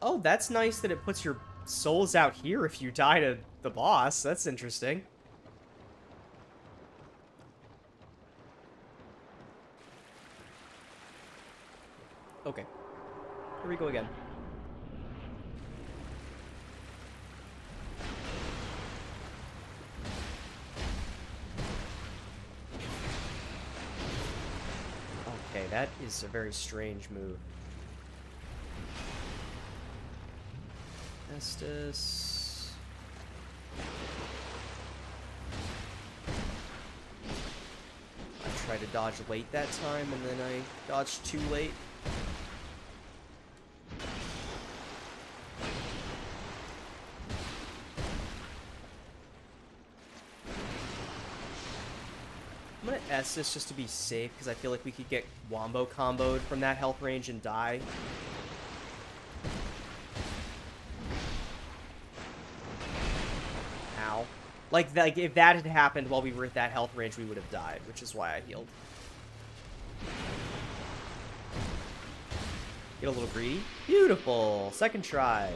Oh, that's nice that it puts your souls out here if you die to the boss. That's interesting. Okay. Here we go again. Okay, that is a very strange move. Estus. I tried to dodge late that time, and then I dodged too late. I'm gonna Estus just to be safe, because I feel like we could get wombo comboed from that health range and die. Ow. Like, if that had happened while we were at that health range, we would have died, which is why I healed. Get a little greedy. Beautiful! Second try.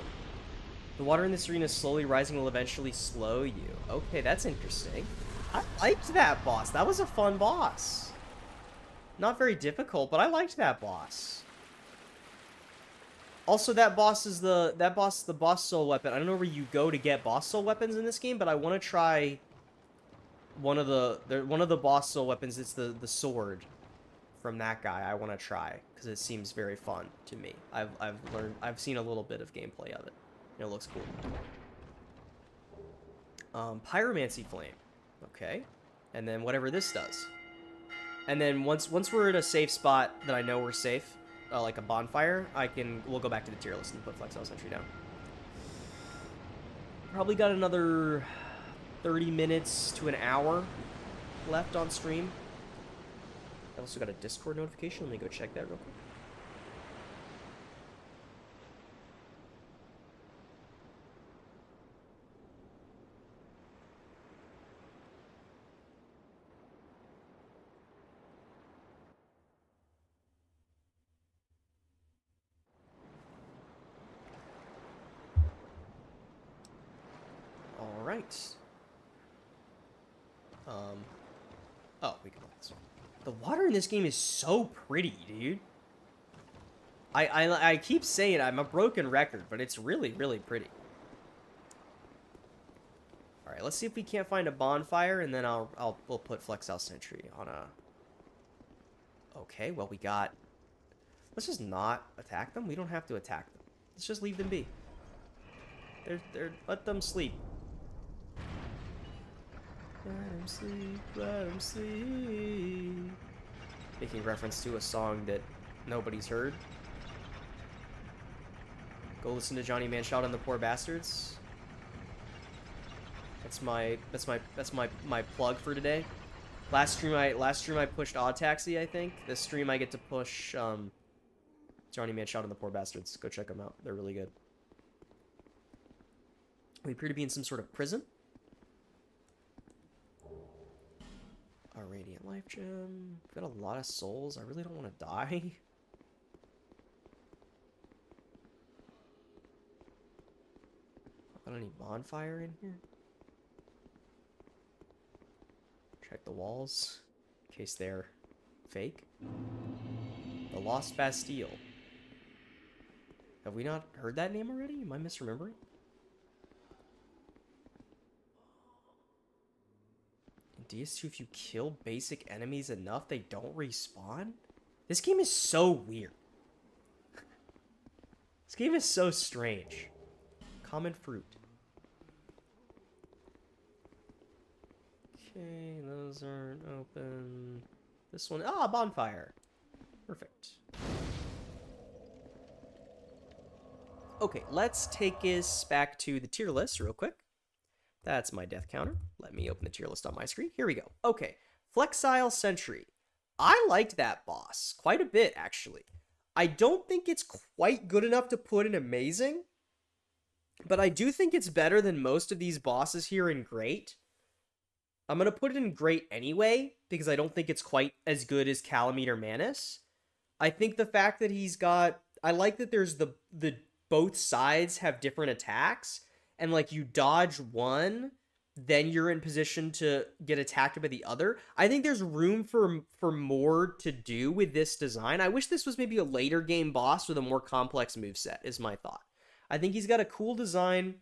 The water in this arena is slowly rising will eventually slow you. Okay, that's interesting. I liked that boss. That was a fun boss. Not very difficult, but I liked that boss. Also, that boss is the boss soul weapon. I don't know where you go to get boss soul weapons in this game, but I want to try one of the boss soul weapons. It's the sword from that guy. I want to try because it seems very fun to me. I've seen a little bit of gameplay of it. It looks cool. Pyromancy flame. Okay. And then whatever this does. And then once we're in a safe spot that I know we're safe, like a bonfire, we'll go back to the tier list and put Flexile Sentry down. Probably got another 30 minutes to an hour left on stream. I also got a Discord notification. Let me go check that real quick. Alright. Oh, we can play this one. The water in this game is so pretty, dude. I keep saying I'm a broken record, but it's really, really pretty. Alright, let's see if we can't find a bonfire, and then we'll put Flexile Sentry on a... Okay, well, we got... Let's just not attack them. We don't have to attack them. Let's just leave them be. Let them sleep. Let him sleep, let him sleep. Making reference to a song that nobody's heard. Go listen to Johnny Manshot and the Poor Bastards. That's my plug for today. Last stream I pushed Odd Taxi, I think. This stream I get to push Johnny Manshot and the Poor Bastards. Go check them out. They're really good. We appear to be in some sort of prison. A Radiant Life Gem. We've got a lot of souls. I really don't want to die. Got any bonfire in here? Check the walls. In case they're fake. The Lost Bastille. Have we not heard that name already? Am I misremembering? DS2, if you kill basic enemies enough, they don't respawn? This game is so weird. This game is so strange. Common fruit. Okay, those aren't open. This one, bonfire. Perfect. Okay, let's take us back to the tier list real quick. That's my death counter. Let me open the tier list on my screen. Here we go. Okay, Flexile Sentry. I liked that boss quite a bit, actually. I don't think it's quite good enough to put in amazing, But I do think it's better than most of these bosses here in Great. I'm going to put it in Great anyway, because I don't think it's quite as good as Calamite or Manus. I think the fact that he's got... I like that there's the both sides have different attacks, and like you dodge one, then you're in position to get attacked by the other. I think there's room for more to do with this design. I wish this was maybe a later game boss with a more complex moveset, is my thought. I think he's got a cool design.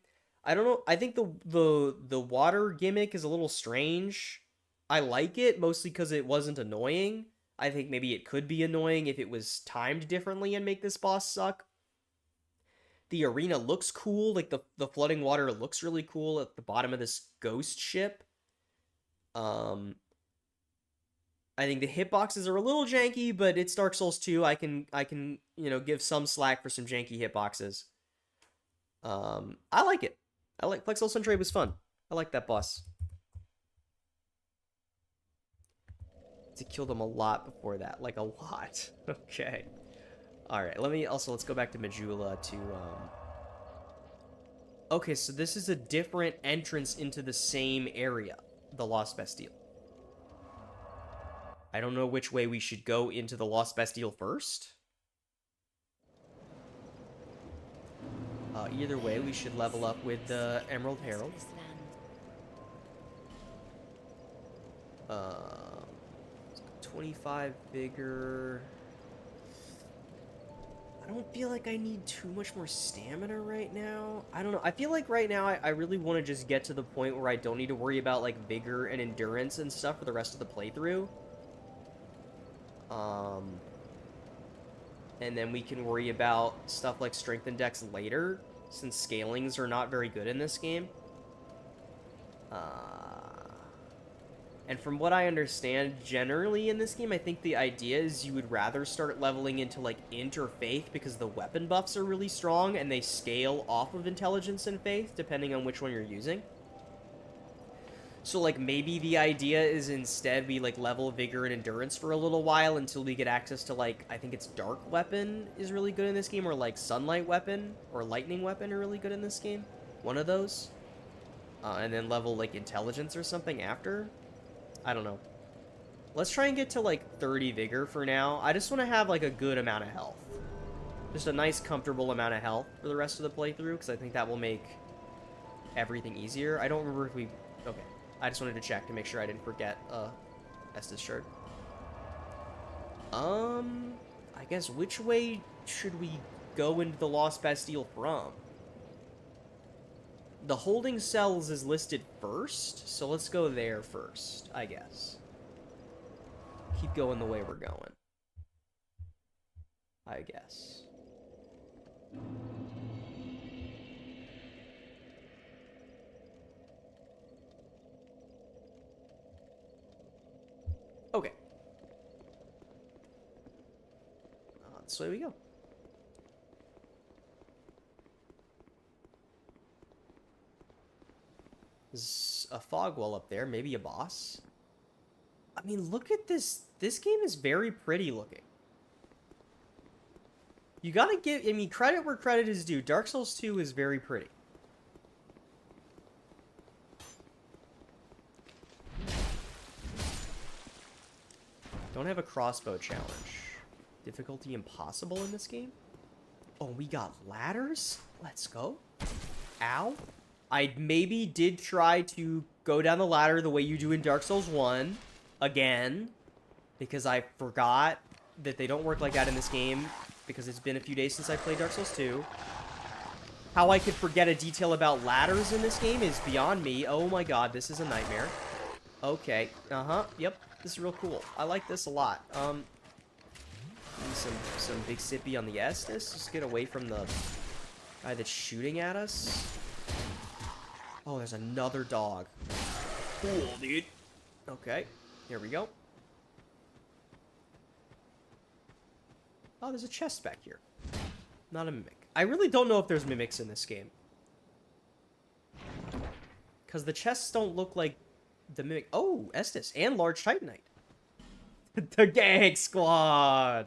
I don't know. I think the water gimmick is a little strange. I like it mostly because it wasn't annoying. I think maybe it could be annoying if it was timed differently and make this boss suck. The arena looks cool. Like the flooding water looks really cool at the bottom of this ghost ship. I think the hitboxes are a little janky, but it's Dark Souls 2. I can give some slack for some janky hitboxes. I like it. I like Plexel Suntrade was fun. I like that boss. To kill them a lot before that, like a lot. Okay. All right. Let's go back to Majula to Okay, so this is a different entrance into the same area, the Lost Bastille. I don't know which way we should go into the Lost Bastille first. Either way, we should level up with the Emerald Herald. 25 vigor. I don't feel like I need too much more stamina right now. I don't know. I feel like right now I really want to just get to the point where I don't need to worry about like vigor and endurance and stuff for the rest of the playthrough. And then we can worry about stuff like strength and dex later, since scalings are not very good in this game. And from what I understand, generally in this game, I think the idea is you would rather start leveling into, like, int or faith because the weapon buffs are really strong and they scale off of intelligence and faith, depending on which one you're using. So, like, maybe the idea is instead we, like, level vigor and endurance for a little while until we get access to, like, I think it's dark weapon is really good in this game, or, like, sunlight weapon or lightning weapon are really good in this game. One of those. And then level, like, intelligence or something after. I don't know. Let's try and get to, like, 30 vigor for now. I just want to have, like, a good amount of health. Just a nice, comfortable amount of health for the rest of the playthrough, because I think that will make everything easier. I don't remember if we... Okay. I just wanted to check to make sure I didn't forget, Estes Shard. I guess which way should we go into the Lost Bastille from? The holding cells is listed first, so let's go there first, I guess. Keep going the way we're going, I guess. Okay. This way we go. There's a fog wall up there, maybe a boss. I mean, look at this. This game is very pretty looking. You gotta give, I mean, credit where credit is due. Dark Souls 2 is very pretty. Don't have a crossbow challenge. Difficulty impossible in this game? Oh, we got ladders? Let's go. Ow. I maybe did try to go down the ladder the way you do in Dark Souls 1. Again. Because I forgot that they don't work like that in this game. Because it's been a few days since I played Dark Souls 2. How I could forget a detail about ladders in this game is beyond me. Oh my god, this is a nightmare. Okay. Yep. This is real cool. I like this a lot. Some big sippy on the Estus. Just get away from the guy that's shooting at us. Oh, there's another dog. Cool, dude. Okay. Here we go. Oh, there's a chest back here. Not a mimic. I really don't know if there's mimics in this game. Because the chests don't look like the mimic. Oh, Estus and Large Titanite. The gang squad.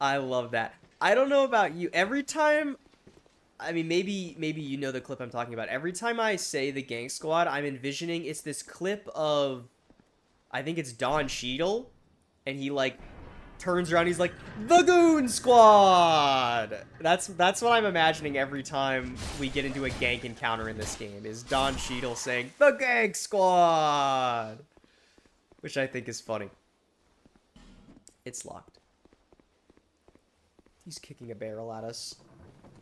I love that. I don't know about you. Every time I mean, maybe you know the clip I'm talking about. Every time I say the gang squad, I'm envisioning it's this clip of, I think it's Don Cheadle, and he like turns around, he's like, the Goon Squad. That's what I'm imagining every time we get into a gank encounter in this game, is Don Cheadle saying the Gang Squad, which I think is funny. It's locked. He's kicking a barrel at us.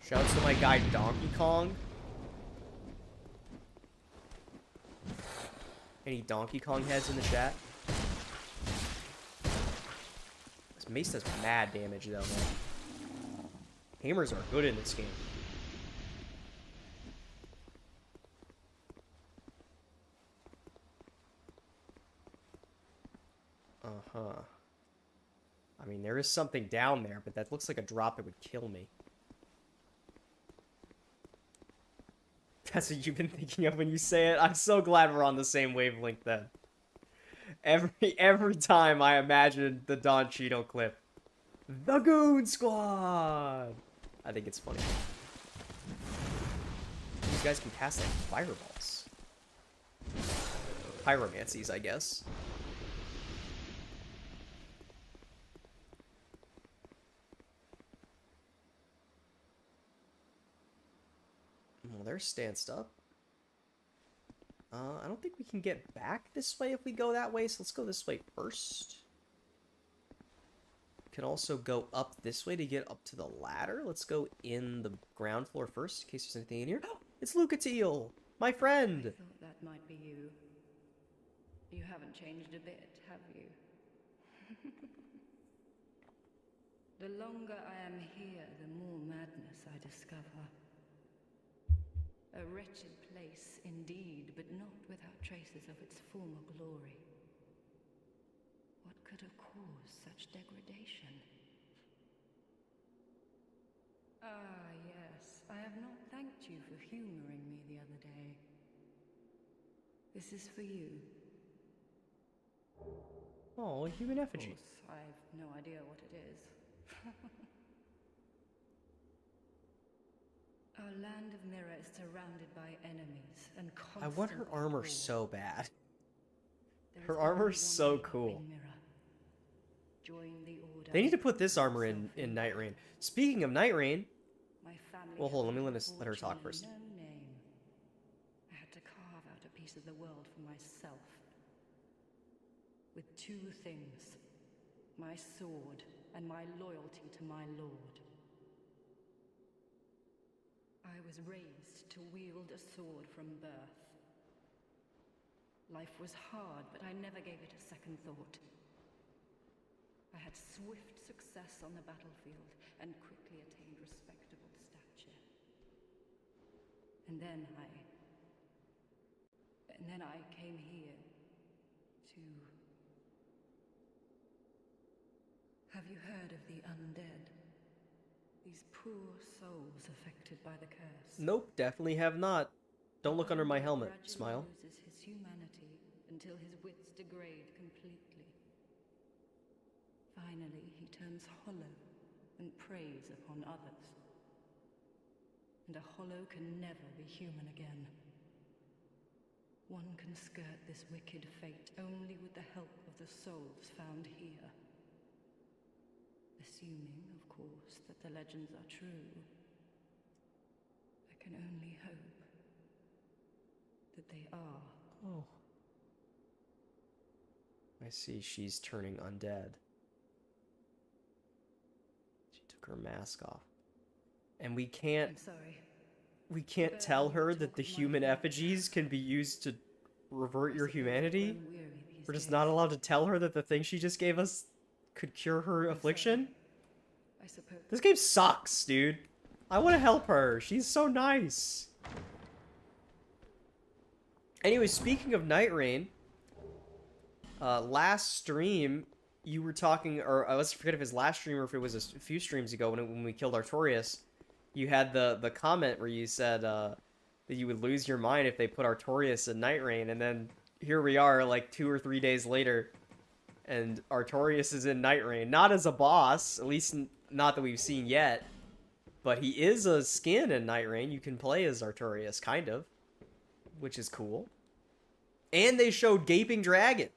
Shouts to my guy Donkey Kong. Any Donkey Kong heads in the chat? This mace does mad damage though, man. Hammers are good in this game. Uh-huh. I mean, there is something down there, but that looks like a drop that would kill me. That's what you've been thinking of when you say it? I'm so glad we're on the same wavelength then. Every time I imagine the Don Cheadle clip. The Goon Squad! I think it's funny. These guys can cast like fireballs. Pyromancies, I guess. Well, they're stanced up. I don't think we can get back this way if we go that way, so let's go this way first. We can also go up this way to get up to the ladder. Let's go in the ground floor first, in case there's anything in here. Oh, it's Lucatiel, my friend! I thought that might be you. You haven't changed a bit, have you? The longer I am here, the more madness I discover. A wretched place indeed, but not without traces of its former glory. What could have caused such degradation? Ah, yes. I have not thanked you for humoring me the other day. This is for you. Oh, a human effigy. Of course, I've no idea what it is. Our land of Mirror is surrounded by enemies and constant I want her armor war. so bad. There Her is armor's only so one way up cool. in Mirror. Join the order. They need to put this armor in Night Rain. Speaking of Night Rain, My family well, hold on, let me has let her talk fortune first. and no name. I had to carve out a piece of the world for myself. With two things. My sword and my loyalty to my lord. I was raised to wield a sword from birth. Life was hard, but I never gave it a second thought. I had swift success on the battlefield and quickly attained respectable stature. And then I came here to... Have you heard of the undead? These poor souls affected by the curse. Nope, definitely have not. Don't look under my helmet. Gradually Smile. loses his humanity until his wits degrade completely. Finally, he turns hollow and preys upon others. And a hollow can never be human again. One can skirt this wicked fate only with the help of the souls found here. Assuming, of course, that the legends are true, I can only hope that they are. Oh. I see, she's turning undead. She took her mask off. And we can't I'm sorry. tell her that the human effigies can be used to revert your humanity? We're just not allowed to tell her that the thing she just gave us could cure her affliction? I suppose. This game sucks, dude. I want to help her. She's so nice. Anyway, speaking of Night Rain, last stream, you were talking, or I let's forget if it was last stream or if it was a few streams ago when we killed Artorias, you had the comment where you said that you would lose your mind if they put Artorias in Night Rain, and then here we are like 2 or 3 days later, and Artorias is in Night Rain. Not as a boss, at least not that we've seen yet, But he is a skin in Night Rain. You can play as Artorias, kind of. Which is cool. And they showed Gaping Dragon.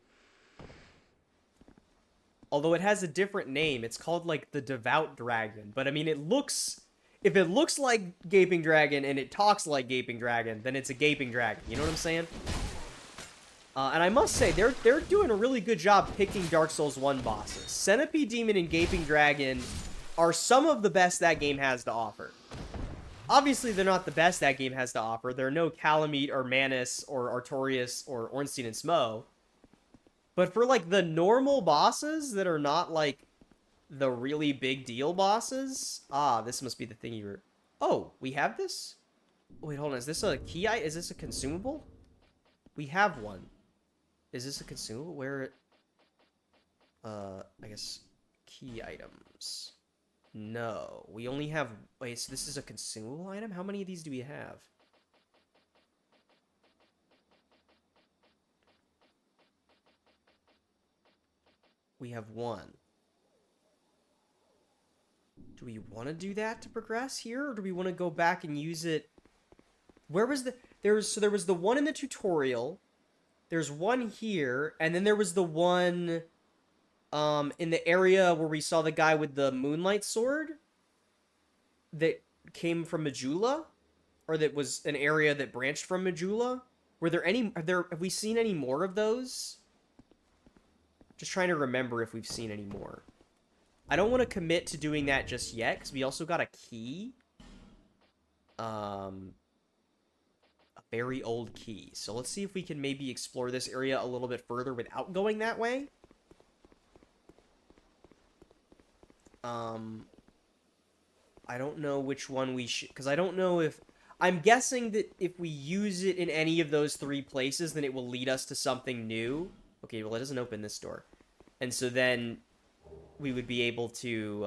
Although it has a different name. It's called, like, the Devout Dragon. But, I mean, it looks... If it looks like Gaping Dragon and it talks like Gaping Dragon, then it's a Gaping Dragon. You know what I'm saying? And I must say, they're doing a really good job picking Dark Souls 1 bosses. Centipede Demon and Gaping Dragon are some of the best that game has to offer. Obviously, they're not the best that game has to offer. There are no Calamite or Manus or Artorias or Ornstein and Smo. But for, like, the normal bosses that are not, like, the really big deal bosses... Ah, this must be the thing you were... Oh, we have this? Wait, hold on. Is this a key? Is this a consumable? We have one. Is this a consumable? Where... I guess... Key items... No, we only have... Wait, so this is a consumable item? How many of these do we have? We have one. Do we want to do that to progress here? Or do we want to go back and use it... Where was the... there was the one in the tutorial. There's one here. And then there was the one... in the area where we saw the guy with the moonlight sword that came from Majula, or that was an area that branched from Majula. Were there any? Have we seen any more of those? Just trying to remember if we've seen any more. I don't want to commit to doing that just yet because we also got a key. A very old key. So let's see if we can maybe explore this area a little bit further without going that way. I don't know which one we should... Because I don't know if... I'm guessing that if we use it in any of those three places, then it will lead us to something new. Okay, well, it doesn't open this door. And so then we would be able to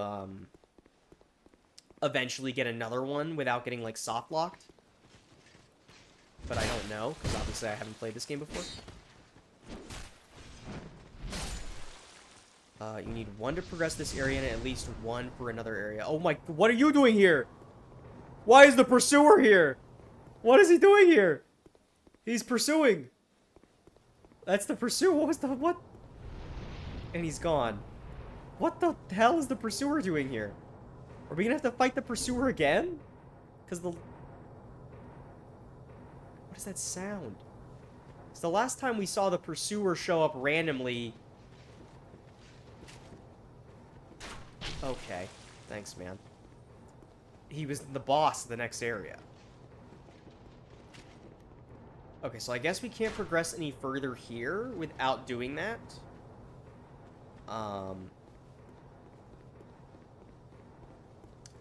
eventually get another one without getting, like, soft-locked. But I don't know, because obviously I haven't played this game before. You need one to progress this area and at least one for another area. Oh my... What are you doing here? Why is the pursuer here? What is he doing here? He's pursuing. That's the pursuer. What was the... What? And he's gone. What the hell is the pursuer doing here? Are we gonna have to fight the pursuer again? Because the... What is that sound? It's the last time we saw the pursuer show up randomly... Okay. Thanks, man. He was the boss of the next area. Okay, so I guess we can't progress any further here without doing that.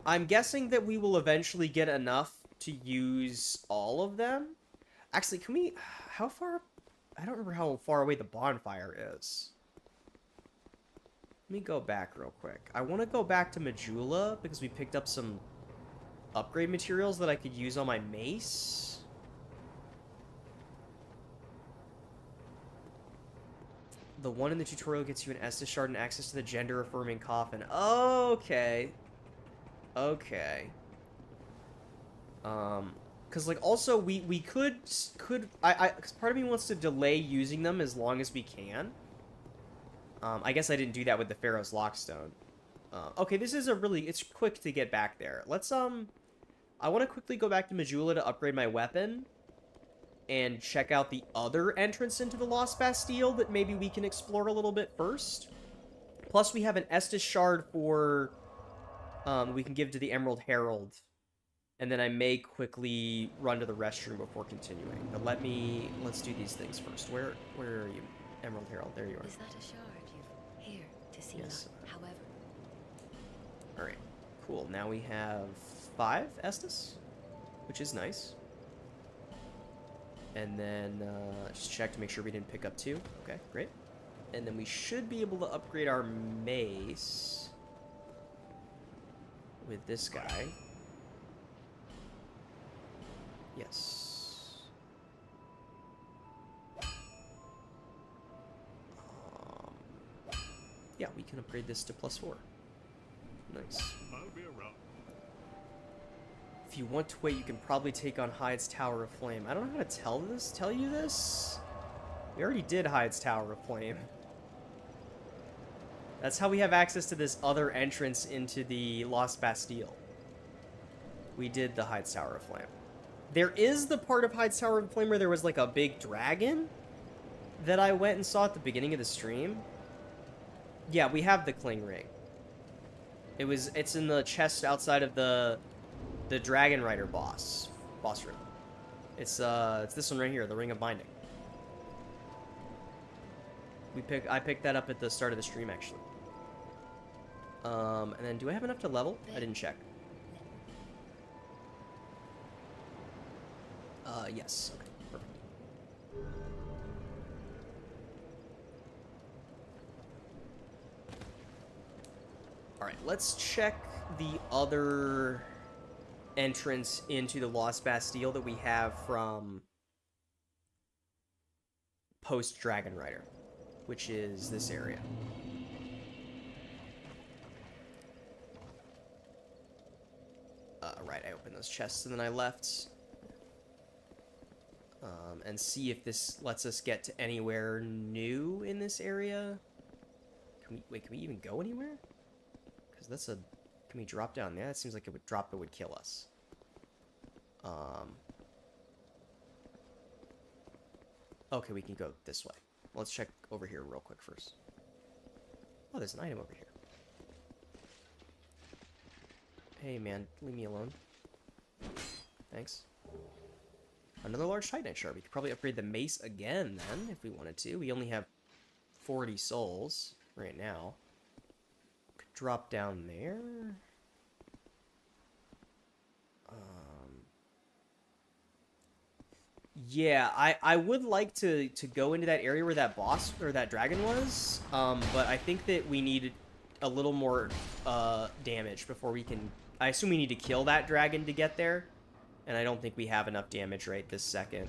I'm guessing that we will eventually get enough to use all of them. Actually, can we... How far... I don't remember how far away the bonfire is. Let me go back real quick. I want to go back to Majula because we picked up some upgrade materials that I could use on my mace. The one in the tutorial gets you an Estus shard and access to the gender-affirming coffin. Okay. Okay. Because, like, also, we could... Because part of me wants to delay using them as long as we can. I guess I didn't do that with the Pharaoh's Lockstone. Okay, this is a really... It's quick to get back there. Let's, I want to quickly go back to Majula to upgrade my weapon. And check out the other entrance into the Lost Bastille that maybe we can explore a little bit first. Plus, we have an Estus shard for... we can give to the Emerald Herald. And then I may quickly run to the restroom before continuing. But let's do these things first. Where are you? Emerald Herald, there you are. Is that a shard you've here to see? Yes. However. Alright, cool. Now we have 5 Estus, which is nice. And then just check to make sure we didn't pick up 2. Okay, great. And then we should be able to upgrade our mace with this guy. Yes. Yeah, we can upgrade this to +4. Nice. I'll be around. If you want to wait, you can probably take on Hyde's Tower of Flame. I don't know how to tell you this. We already did Hyde's Tower of Flame. That's how we have access to this other entrance into the Lost Bastille. We did the Hyde's Tower of Flame. There is the part of Hyde's Tower of Flame where there was like a big dragon that I went and saw at the beginning of the stream. Yeah, we have the Cling Ring. It's in the chest outside of the Dragon Rider boss room. It's this one right here, the Ring of Binding. I picked that up at the start of the stream actually. And then do I have enough to level? I didn't check. Yes. Okay, perfect. Alright, let's check the other entrance into the Lost Bastille that we have from post Dragon Rider, which is this area. Right, I opened those chests and then I left. And see if this lets us get to anywhere new in this area. Can we even go anywhere? Because that's a... Can we drop down there? That seems like it would kill us. Okay, we can go this way. Let's check over here real quick first. Oh, there's an item over here. Hey, man, leave me alone. Thanks. Another large Titanite shard. We could probably upgrade the mace again, then, if we wanted to. We only have 40 souls right now. Could drop down there. Yeah, I would like to go into that area where that boss, or that dragon was, but I think that we need a little more damage before we can... I assume we need to kill that dragon to get there. And I don't think we have enough damage right this second.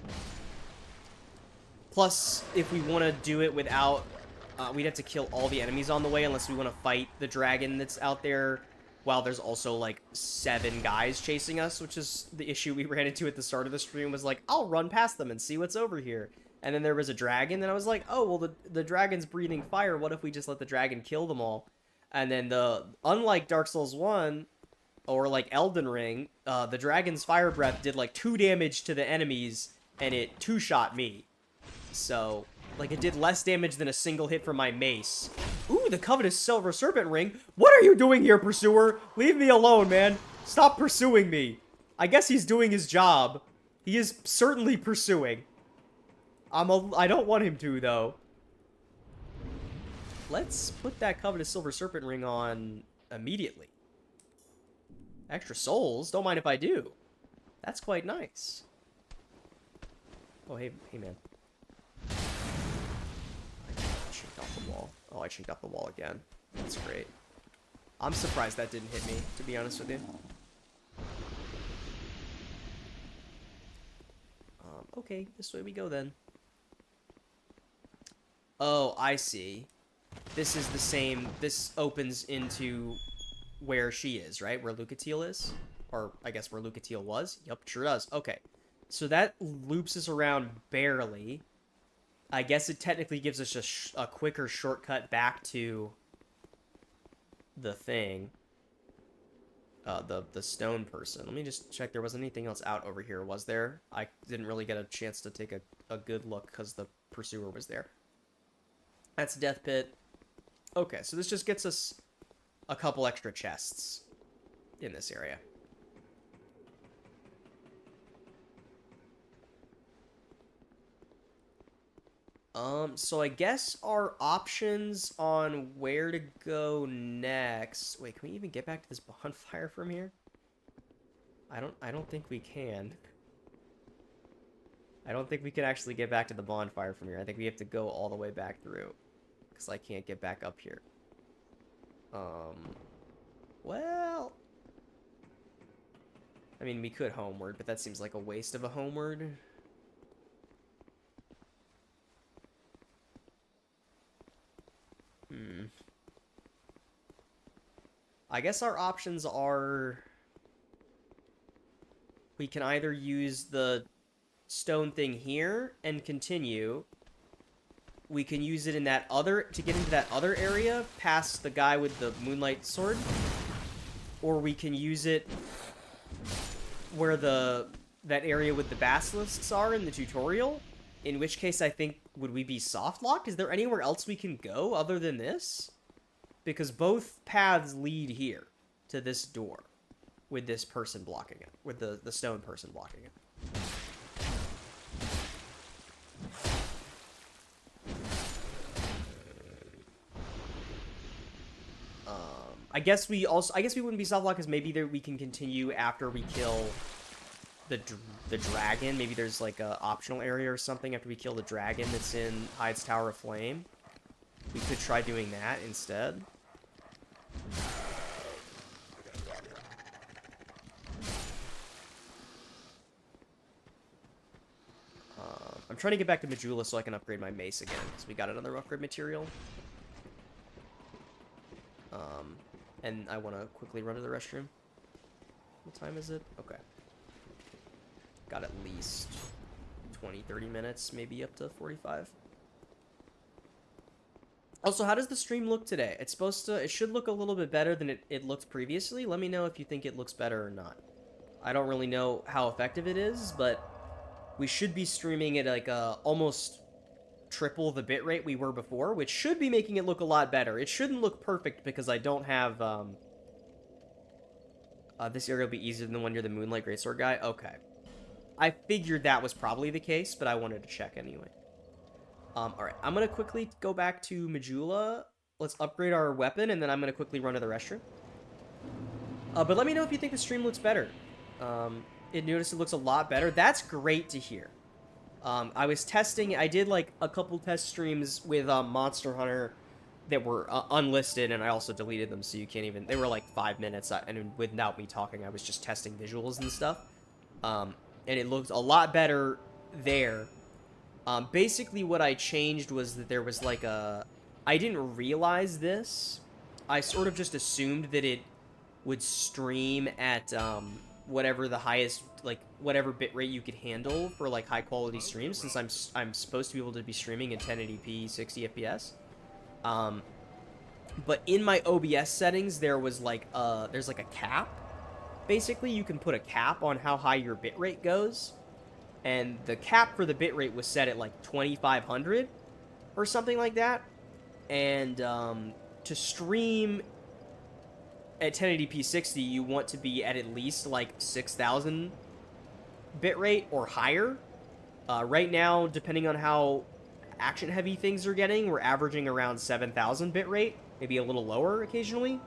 Plus, if we want to do it without... we'd have to kill all the enemies on the way unless we want to fight the dragon that's out there while there's also, like, 7 guys chasing us, which is the issue we ran into at the start of the stream, was like, I'll run past them and see what's over here. And then there was a dragon, and I was like, oh, well, the dragon's breathing fire. What if we just let the dragon kill them all? And then unlike Dark Souls 1... or like Elden Ring, the dragon's fire breath did like 2 damage to the enemies, and it 2-shot me. So, like, it did less damage than a single hit from my mace. Ooh, the Covetous Silver Serpent Ring. What are you doing here, pursuer? Leave me alone, man. Stop pursuing me. I guess he's doing his job. He is certainly pursuing. I don't want him to, though. Let's put that Covetous Silver Serpent Ring on immediately. Extra souls? Don't mind if I do. That's quite nice. Oh, hey man. I chinked off the wall. Oh, I chinked off the wall again. That's great. I'm surprised that didn't hit me, to be honest with you. Okay, this way we go then. Oh, I see. This is the same... This opens into... where she is, right? Where Lucatiel is? Or, I guess, where Lucatiel was? Yep, sure does. Okay. So that loops us around barely. I guess it technically gives us a quicker shortcut back to the thing. The stone person. Let me just check. There wasn't anything else out over here, was there? I didn't really get a chance to take a good look because the pursuer was there. That's Death Pit. Okay, so this just gets us a couple extra chests in this area. So I guess our options on where to go next... Wait, can we even get back to this bonfire from here? I don't think we can. I don't think we can actually get back to the bonfire from here. I think we have to go all the way back through. Because I can't get back up here. Well... I mean, we could homeward, but that seems like a waste of a homeward. I guess our options are... we can either use the stone thing here and continue. We can use it in that other, to get into that other area past the guy with the moonlight sword. Or we can use it where that area with the basilisks are in the tutorial. In which case, I think, would we be soft locked? Is there anywhere else we can go other than this? Because both paths lead here to this door with this person blocking it, with the stone person blocking it. I guess we wouldn't be soft locked because maybe we can continue after we kill the dragon. Maybe there's like a optional area or something after we kill the dragon that's in Hyde's Tower of Flame. We could try doing that instead. I'm trying to get back to Majula so I can upgrade my mace again, because we got another upgrade material. And I want to quickly run to the restroom. What time is it? Okay. Got at least 20-30 minutes, maybe up to 45. Also, how does the stream look today? It should look a little bit better than it looked previously. Let me know if you think it looks better or not. I don't really know how effective it is, but we should be streaming at like almost triple the bitrate we were before, which should be making it look a lot better. It shouldn't look perfect because I don't have this area will be easier than the one near the Moonlight Greatsword guy. Okay. I figured that was probably the case, but I wanted to check anyway. Alright, I'm gonna quickly go back to Majula. Let's upgrade our weapon, and then I'm gonna quickly run to the restroom. But let me know if you think the stream looks better. It looks a lot better. That's great to hear. I was testing, I did like a couple test streams with Monster Hunter that were unlisted, and I also deleted them, so you can't even, they were like 5 minutes, and without me talking, I was just testing visuals and stuff. And it looked a lot better there. Basically what I changed was that there was like I didn't realize this. I sort of just assumed that it would stream at, whatever the highest, like, whatever bitrate you could handle for, like, high-quality streams, since I'm supposed to be able to be streaming in 1080p, 60 FPS. But in my OBS settings, there was, like, there's, like, a cap. Basically, you can put a cap on how high your bitrate goes, and the cap for the bitrate was set at, like, 2500 or something like that, and, to stream at 1080p 60, you want to be at least like 6000 bitrate or higher. Right now, depending on how action heavy things are getting, we're averaging around 7000 bitrate, maybe a little lower occasionally.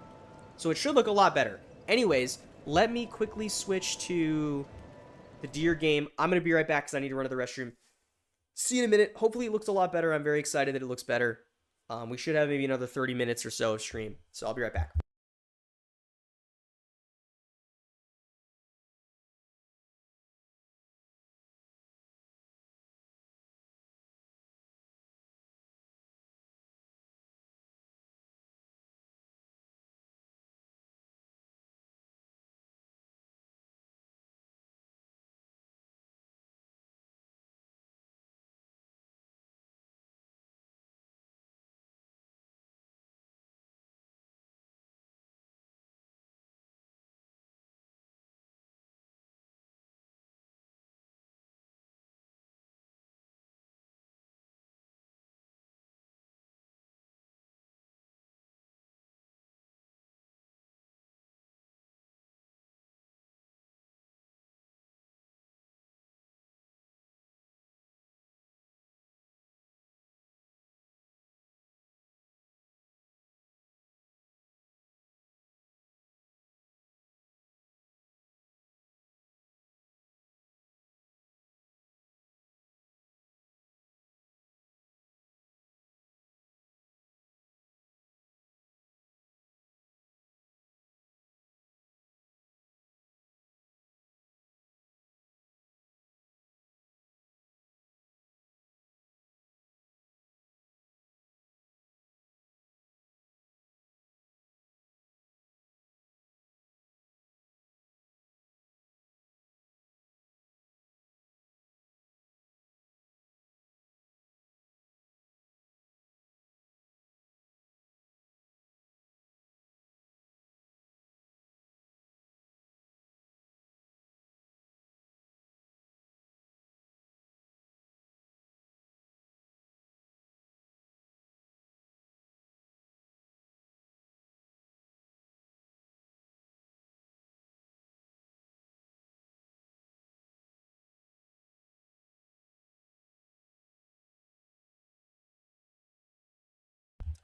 So it should look a lot better. Anyways, let me quickly switch to the deer game. I'm going to be right back because I need to run to the restroom. See you in a minute. Hopefully it looks a lot better. I'm very excited that it looks better. We should have maybe another 30 minutes or so of stream. So I'll be right back.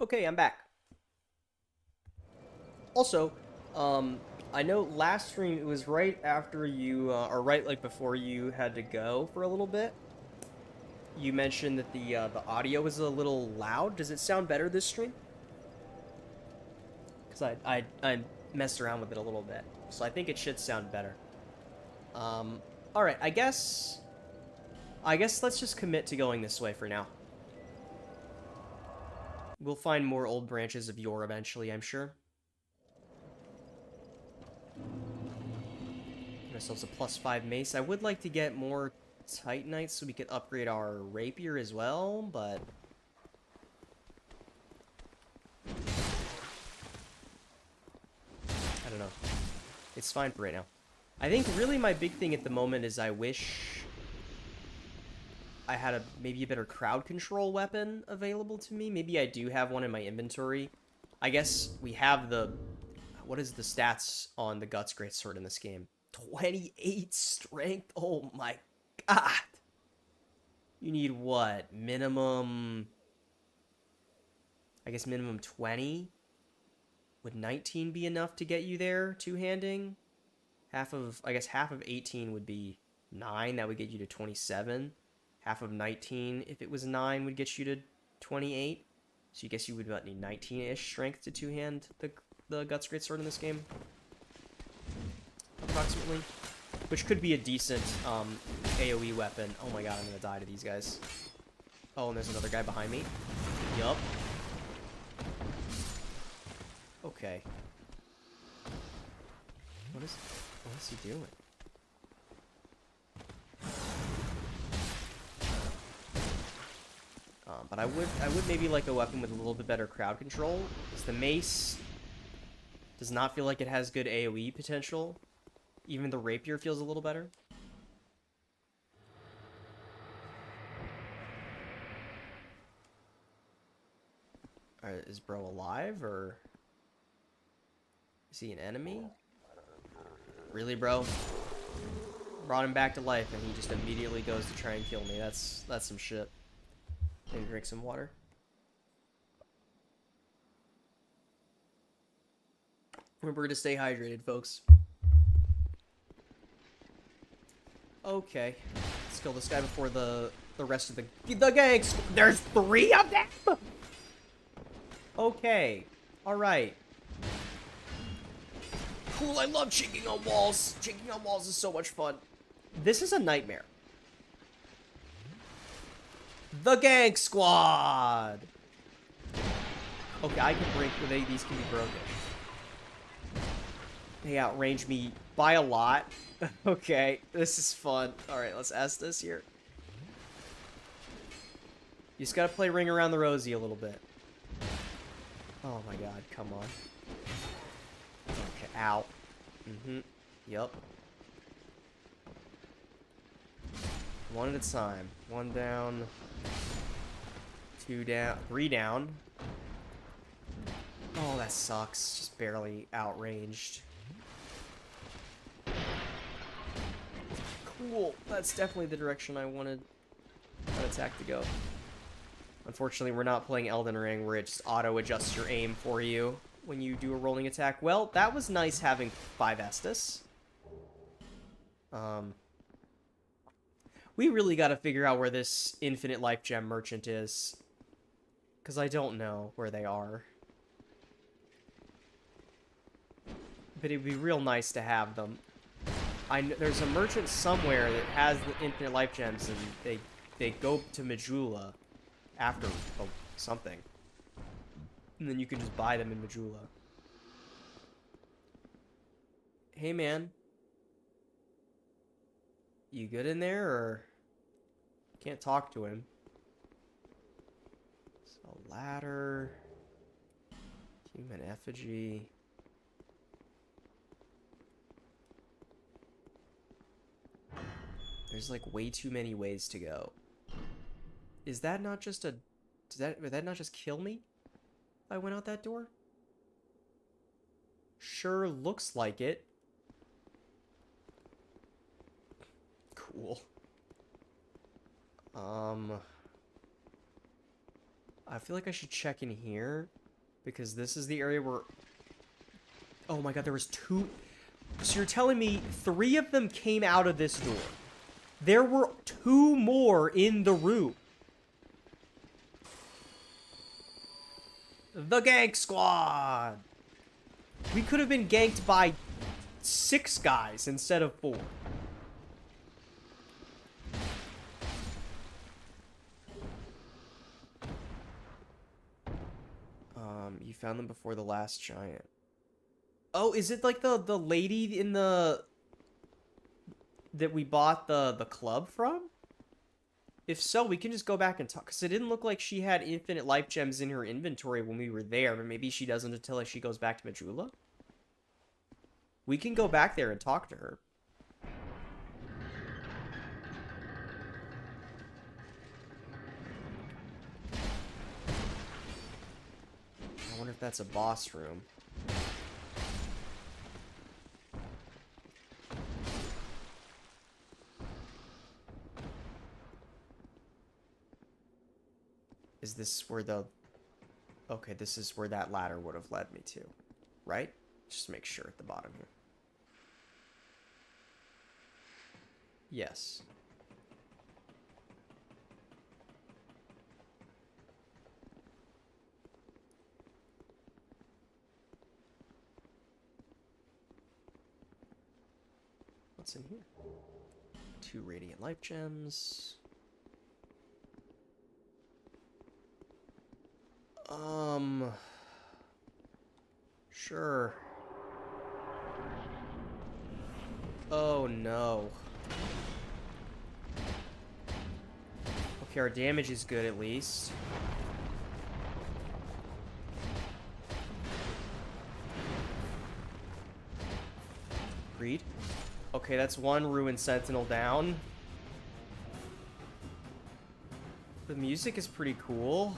Okay, I'm back. Also, I know last stream it was right after you, or right like before you had to go for a little bit. You mentioned that the audio was a little loud. Does it sound better this stream? Because I messed around with it a little bit, so I think it should sound better. All right, I guess let's just commit to going this way for now. We'll find more old branches of yore eventually, I'm sure. Give ourselves a +5 mace. I would like to get more Titanites so we could upgrade our rapier as well, but I don't know. It's fine for right now. I think really my big thing at the moment is I wish I had maybe a better crowd control weapon available to me. Maybe I do have one in my inventory. I guess we have the... What is the stats on the Guts Greatsword in this game? 28 strength? Oh my god! You need what? Minimum... I guess minimum 20? Would 19 be enough to get you there, two-handing? I guess half of 18 would be 9. That would get you to 27. Half of 19, if it was 9, would get you to 28. So you guess you would about need 19-ish strength to two-hand the Guts Greatsword in this game. Approximately. Which could be a decent AoE weapon. Oh my god, I'm gonna die to these guys. Oh, and there's another guy behind me. Yup. Okay. What is he doing? But I would maybe like a weapon with a little bit better crowd control, because the mace does not feel like it has good AoE potential. Even the rapier feels a little better. Is bro alive, or is he an enemy? Really, bro? Brought him back to life, and he just immediately goes to try and kill me. That's some shit. And drink some water. Remember to stay hydrated, folks. Okay. Let's kill this guy before the rest of the gangs. There's 3 of them! Okay. Alright. Cool, I love chinking on walls. Chinking on walls is so much fun. This is a nightmare. The Gang Squad! Okay, I can break... These can be broken. They outrange me by a lot. Okay, this is fun. Alright, let's ask this here. You just gotta play Ring Around the Rosie a little bit. Oh my god, come on. Okay, ow. Yup. One at a time. 1 down. 2 down. 3 down. Oh, that sucks. Just barely outranged. Cool. That's definitely the direction I wanted that attack to go. Unfortunately, we're not playing Elden Ring, where it just auto-adjusts your aim for you when you do a rolling attack. Well, that was nice having 5 Estus. We really gotta figure out where this infinite life gem merchant is. Because I don't know where they are. But it'd be real nice to have them. There's a merchant somewhere that has the infinite life gems, and they go to Majula after something. And then you can just buy them in Majula. Hey, man. You good in there, or... Can't talk to him. So, ladder... Human effigy... There's like way too many ways to go. Is that not just a... Would that not just kill me if I went out that door? Sure looks like it. Cool. I feel like I should check in here. Because this is the area where... Oh my god, there was 2... So you're telling me 3 of them came out of this door. There were 2 more in the room. The gank squad! We could have been ganked by 6 guys instead of 4. You found them before the last giant. Oh, is it like the lady in the... that we bought the club from? If so, we can just go back and talk. Because it didn't look like she had infinite life gems in her inventory when we were there. But maybe she doesn't until she goes back to Majula. We can go back there and talk to her. I wonder if that's a boss room. Is this where the... Okay, this is where that ladder would have led me to. Right? Just make sure at the bottom here. Yes. What's in here? 2 radiant life gems. Sure. Oh no. Okay, our damage is good at least. Agreed. Okay, that's 1 Ruined Sentinel down. The music is pretty cool.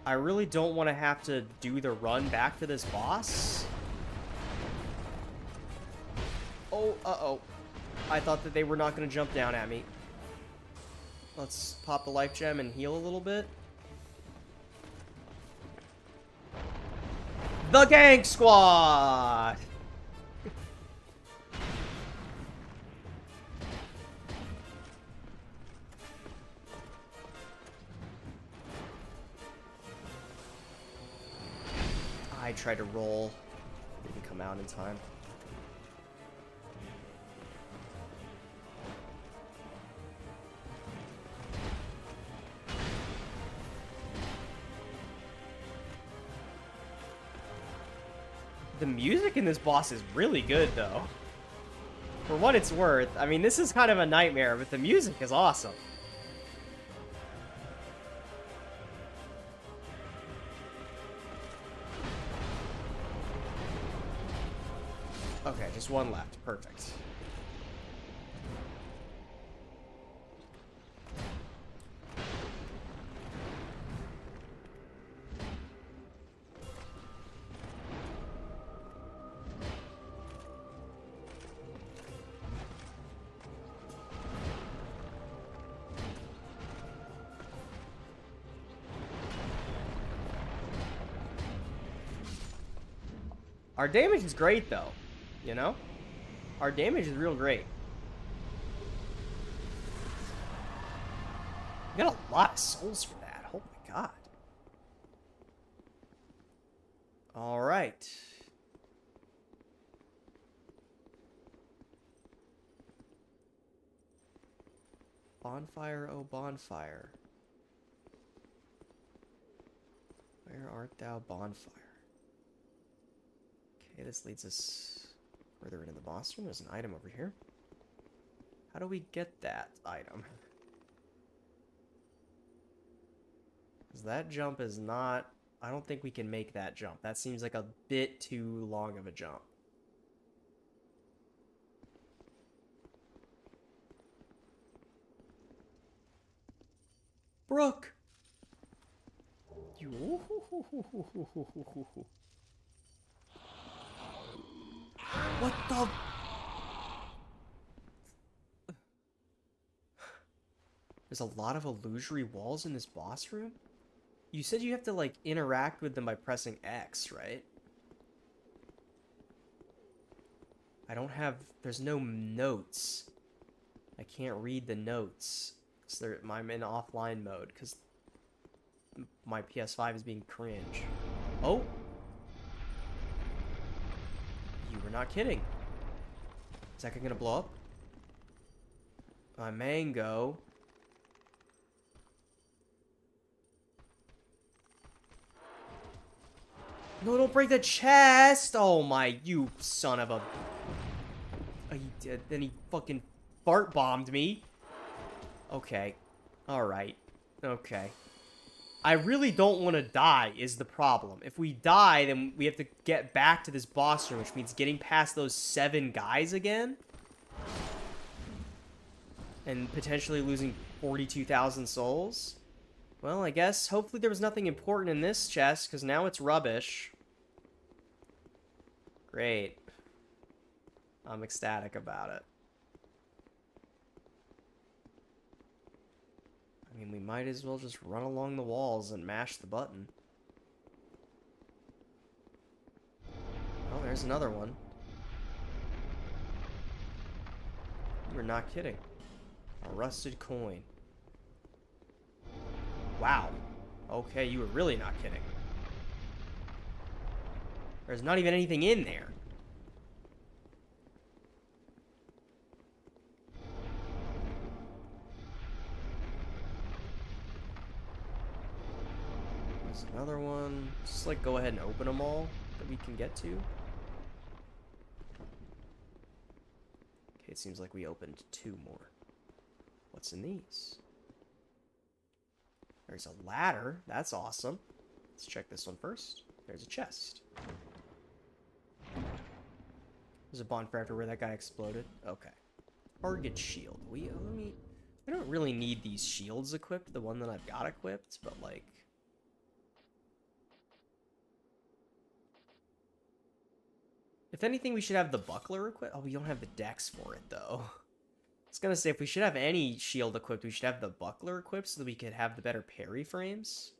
I really don't want to have to do the run back to this boss. Oh, uh-oh. I thought that they were not going to jump down at me. Let's pop the life gem and heal a little bit. The gank squad! I tried to roll. Didn't come out in time. The music in this boss is really good, though. For what it's worth. I mean, this is kind of a nightmare, but the music is awesome. Okay, just 1 left. Perfect. Our damage is great, though. You know? Our damage is real great. We got a lot of souls for that. Oh my god. Alright. Bonfire, oh bonfire. Where art thou, bonfire? Okay, this leads us further into the boss room. There's an item over here. How do we get that item? Because that jump is not... I don't think we can make that jump. That seems like a bit too long of a jump. Brooke! You... What the... There's a lot of illusory walls in this boss room? You said you have to, like, interact with them by pressing X, right? I don't have... There's no notes. I can't read the notes. So I'm in offline mode, because my PS5 is being cringe. Oh! You were not kidding. Is that gonna blow up? My mango. No, don't break the chest! Oh my, you son of a... Oh, he did. Then he fucking fart bombed me. Okay. Alright. Okay. I really don't want to die is the problem. If we die, then we have to get back to this boss room, which means getting past those 7 guys again. And potentially losing 42,000 souls. Well, I guess hopefully there was nothing important in this chest, because now it's rubbish. Great. I'm ecstatic about it. I mean, we might as well just run along the walls and mash the button. Oh, there's another one. You were not kidding. A rusted coin. Wow. Okay, you were really not kidding. There's not even anything in there. There's another one. Just like go ahead and open them all that we can get to. Okay, it seems like we opened 2 more. What's in these? There's a ladder. That's awesome. Let's check this one first. There's a chest. There's a bonfire after where that guy exploded. Okay. Target shield. I don't really need these shields equipped, the one that I've got equipped, but like... If anything, we should have the buckler equipped. Oh, we don't have the dex for it, though. I was gonna say, if we should have any shield equipped, we should have the buckler equipped so that we could have the better parry frames.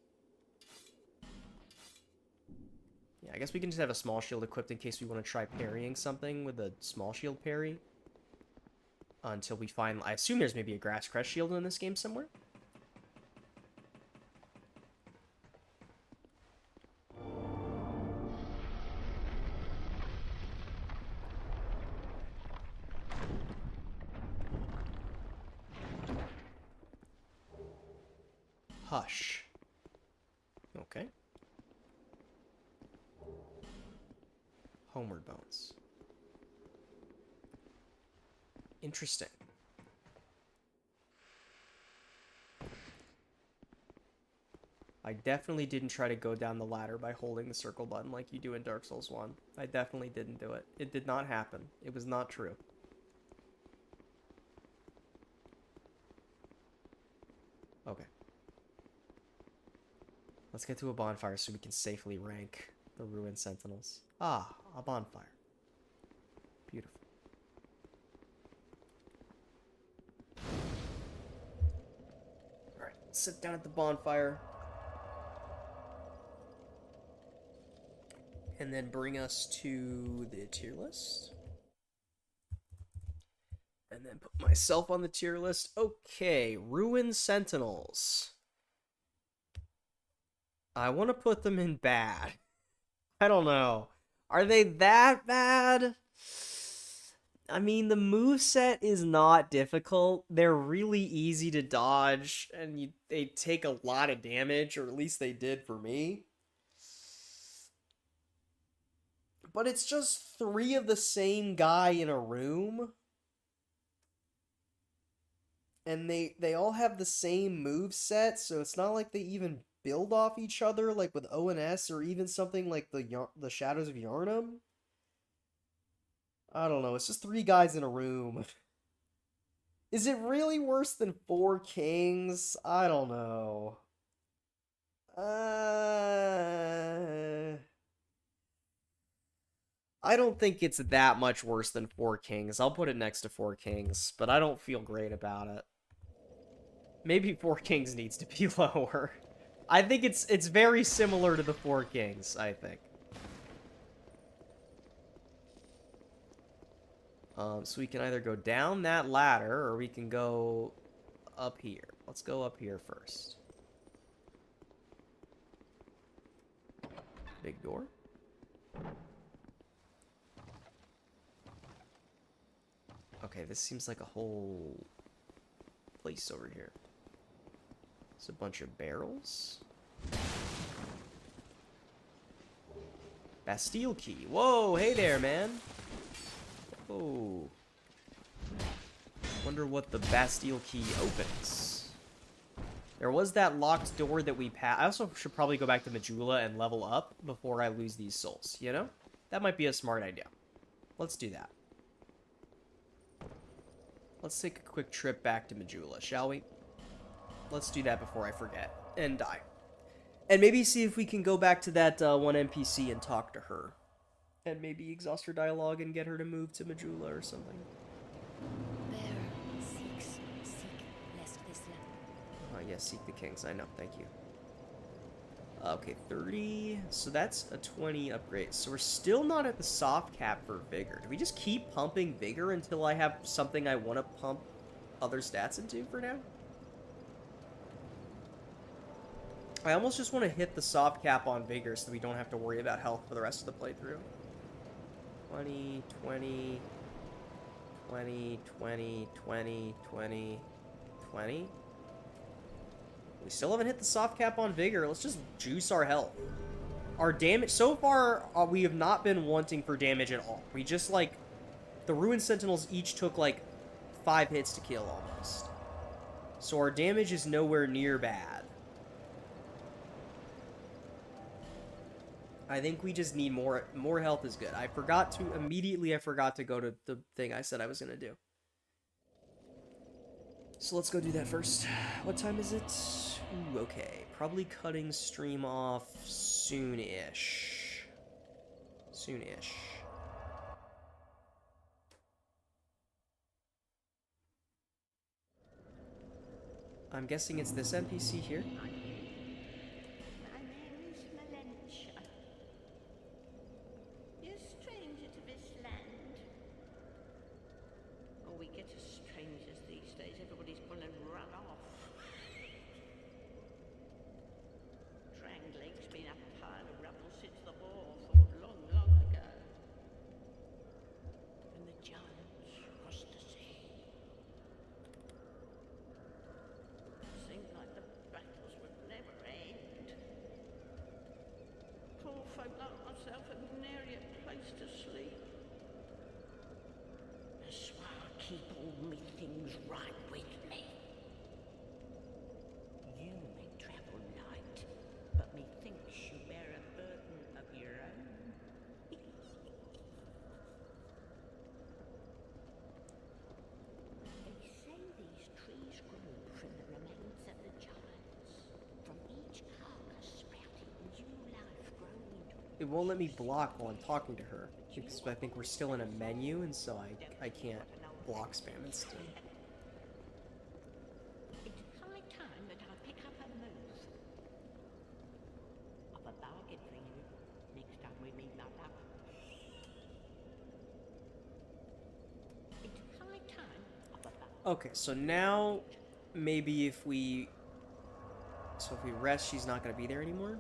Yeah, I guess we can just have a small shield equipped in case we want to try parrying something with a small shield parry. Until we find... I assume there's maybe a grass crest shield in this game somewhere. Hush. Okay. Homeward bones. Interesting. I definitely didn't try to go down the ladder by holding the circle button like you do in Dark Souls 1. I definitely didn't do it. It did not happen. It was not true. Okay. Let's get to a bonfire so we can safely rank the ruined sentinels. Ah, a bonfire. Beautiful. Alright, sit down at the bonfire. And then bring us to the tier list. And then put myself on the tier list. Okay, ruined sentinels. I want to put them in bad. I don't know. Are they that bad? I mean, the moveset is not difficult. They're really easy to dodge, and they take a lot of damage, or at least they did for me. But it's just 3 of the same guy in a room. And they all have the same moveset, so it's not like they even build off each other like with ONS or even something like the Shadows of Yharnam. I don't know, it's just 3 guys in a room. Is it really worse than 4 Kings? I don't know. I don't think it's that much worse than 4 Kings. I'll put it next to 4 Kings, but I don't feel great about it. Maybe Four Kings needs to be lower. I think it's very similar to the Four Kings, I think. So we can either go down that ladder, or we can go up here. Let's go up here first. Big door. Okay, this seems like a whole place over here. It's a bunch of barrels. Bastille key. Whoa, hey there, man. Oh. Wonder what the Bastille key opens. There was that locked door that we passed. I also should probably go back to Majula and level up before I lose these souls, you know? That might be a smart idea. Let's do that. Let's take a quick trip back to Majula, shall we? Let's do that before I forget and die. And maybe see if we can go back to that one NPC and talk to her. And maybe exhaust her dialogue and get her to move to Majula or something. Yes, seek the kings. I know. Thank you. Okay, 30. So that's a 20 upgrade. So we're still not at the soft cap for vigor. Do we just keep pumping vigor until I have something I want to pump other stats into for now? I almost just want to hit the soft cap on vigor so we don't have to worry about health for the rest of the playthrough. 20, 20, 20, 20, 20, 20, 20. We still haven't hit the soft cap on vigor. Let's just juice our health. Our damage... So far, we have not been wanting for damage at all. We just, like... The Ruined Sentinels each took, like, 5 hits to kill, almost. So our damage is nowhere near bad. I think we just need more health is good. I forgot to go to the thing I said I was going to do. So let's go do that first. What time is it? Ooh, okay. Probably cutting stream off soon-ish. Soon-ish. I'm guessing it's this NPC here. It won't let me block while I'm talking to her, because I think we're still in a menu, and so I can't block spam instead. It's high time that I pick up a move. I've a bargain for you next time we meet, my love. It's high time of a bargain. Okay, so now maybe if we rest, she's not going to be there anymore.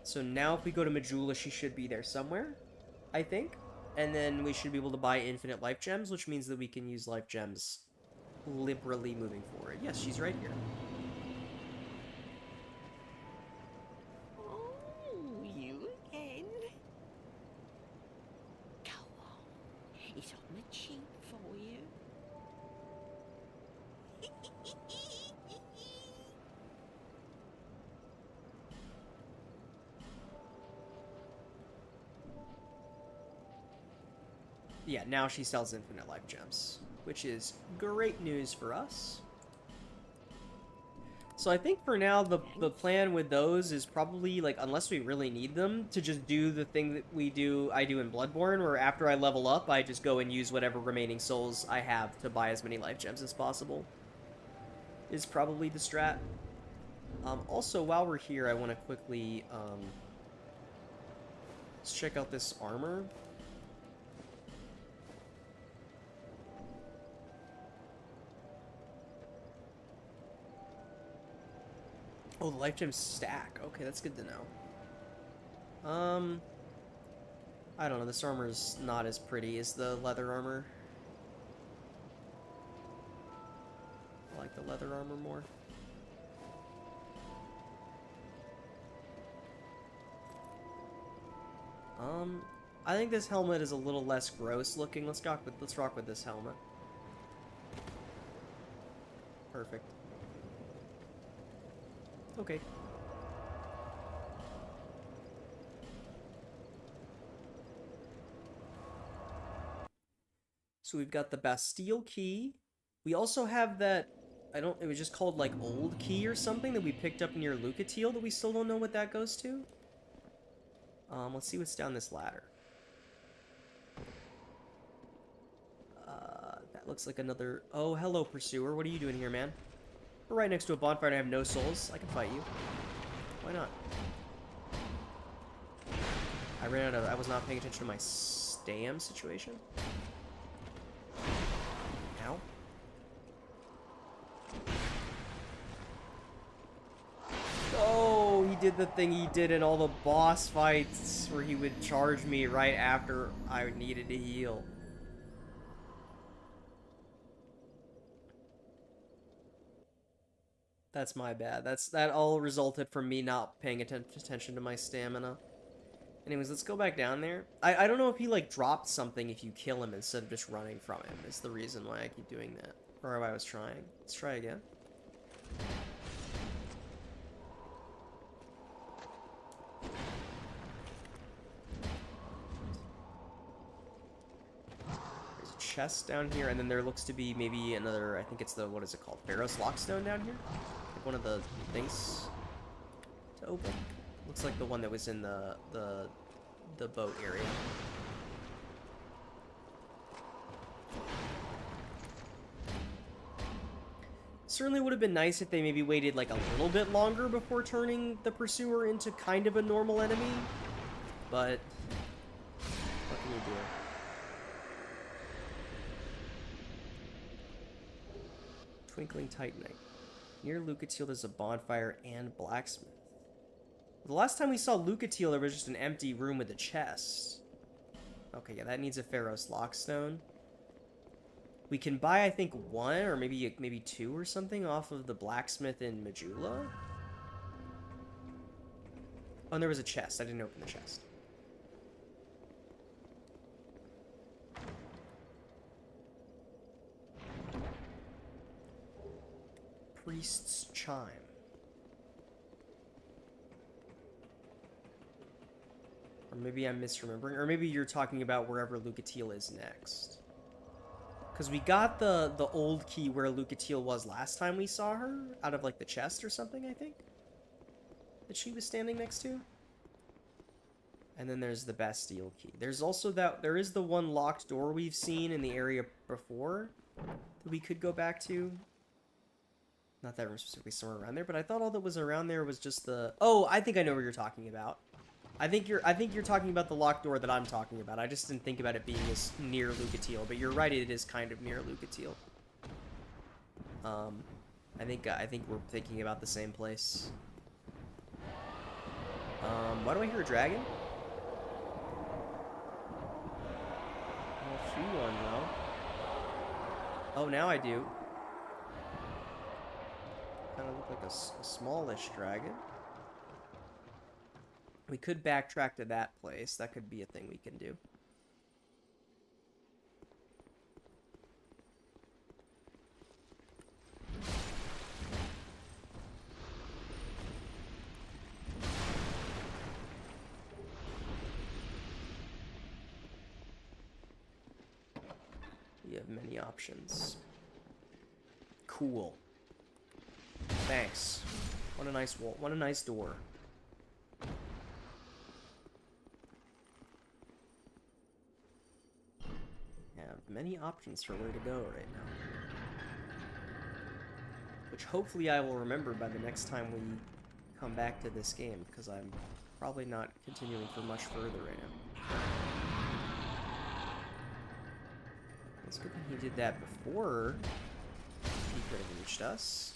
So now if we go to Majula, she should be there somewhere, I think. And then we should be able to buy infinite life gems, which means that we can use life gems liberally moving forward. Yes, she's right here. Oh, you again? Go on. It's on the cheap for you. Yeah, now she sells infinite life gems, which is great news for us. So I think for now, the plan with those is probably, like, unless we really need them, to just do the thing that I do in Bloodborne, where after I level up, I just go and use whatever remaining souls I have to buy as many life gems as possible. is probably the strat. Also, while we're here, I want to quickly let's check out this armor. Oh, the life gem stack. Okay, that's good to know. I don't know. This armor's not as pretty as the leather armor. I like the leather armor more. I think this helmet is a little less gross looking. Let's rock with this helmet. Perfect. Okay. So we've got the Bastille key. We also have that, it was just called like old key or something that we picked up near Lucatiel that we still don't know what that goes to. Let's see what's down this ladder. That looks like another, oh, hello Pursuer. What are you doing here, man? We're right next to a bonfire and I have no souls. I can fight you. Why not? I was not paying attention to my stam situation. Ow. Oh, he did the thing he did in all the boss fights where he would charge me right after I needed to heal. That's my bad. That all resulted from me not paying attention to my stamina. Anyways, let's go back down there. I don't know if he, like, dropped something if you kill him instead of just running from him. Is the reason why I keep doing that. Or why I was trying. Let's try again. There's a chest down here, and then there looks to be maybe another, I think it's the, what is it called? Pharaoh's Lockstone down here? Like one of the things to open. Looks like the one that was in the boat area. Certainly would have been nice if they maybe waited like a little bit longer before turning the Pursuer into kind of a normal enemy. But what can you do? Twinkling Titanite. Near Lucatiel there's a bonfire and blacksmith. The last time we saw Lucatiel, there was just an empty room with a chest. Okay, yeah, that needs a Pharaoh's Lockstone. We can buy, I think, one or maybe two or something off of the blacksmith in Majula. Oh, and there was a chest. I didn't open the chest. Priest's Chime. Or maybe I'm misremembering. Or maybe you're talking about wherever Lucatiel is next. Because we got the old key where Lucatiel was last time we saw her. Out of, like, the chest or something, I think. That she was standing next to. And then there's the Bastille key. There's also there is the one locked door we've seen in the area before. That we could go back to. Not that room specifically, somewhere around there. But I thought all that was around there was just the... Oh, I think I know what you're talking about. I think you're talking about the locked door that I'm talking about. I just didn't think about it being as near Lucatiel, but you're right, it is kind of near Lucatiel. I think we're thinking about the same place. Why do I hear a dragon? I don't see one though. Oh, now I do. Kind of look like a smallish dragon. We could backtrack to that place. That could be a thing we can do. We have many options. Cool. Thanks. What a nice wall. What a nice door. Have many options for where to go right now. which hopefully I will remember by the next time we come back to this game, because I'm probably not continuing for much further right now. It's good that he did that before he could have reached us.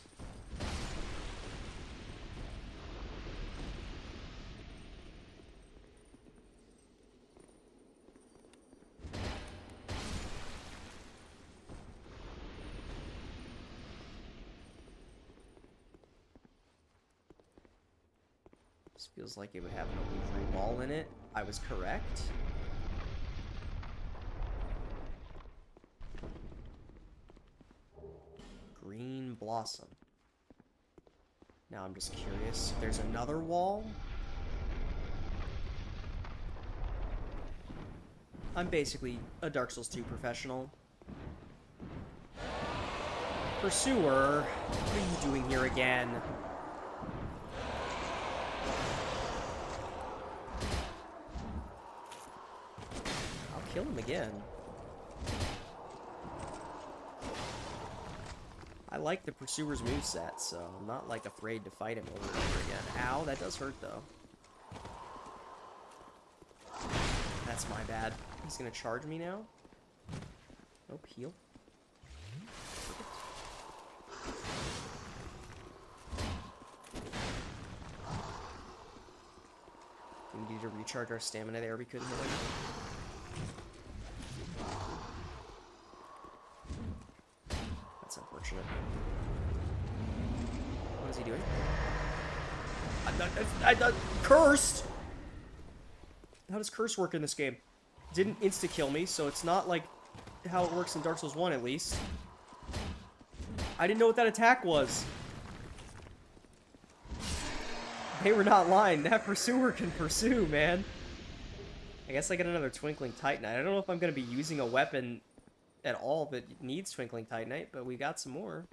This feels like it would have an illusory wall in it. I was correct. Green blossom. Now I'm just curious if there's another wall. I'm basically a Dark Souls 2 professional. Pursuer, what are you doing here again? I'll kill him again. I like the Pursuer's moveset, so I'm not, like, afraid to fight him over and over again. Ow, that does hurt, though. That's my bad. He's gonna charge me now? Nope, heal. We need to recharge our stamina there. We couldn't hit him. That's unfortunate. What is he doing? I'm not cursed! How does curse work in this game? Didn't insta-kill me, so it's not like how it works in Dark Souls 1, at least. I didn't know what that attack was. They were not lying. That Pursuer can pursue, man. I guess I get another Twinkling Titanite. I don't know if I'm going to be using a weapon at all that needs Twinkling Titanite, but we got some more.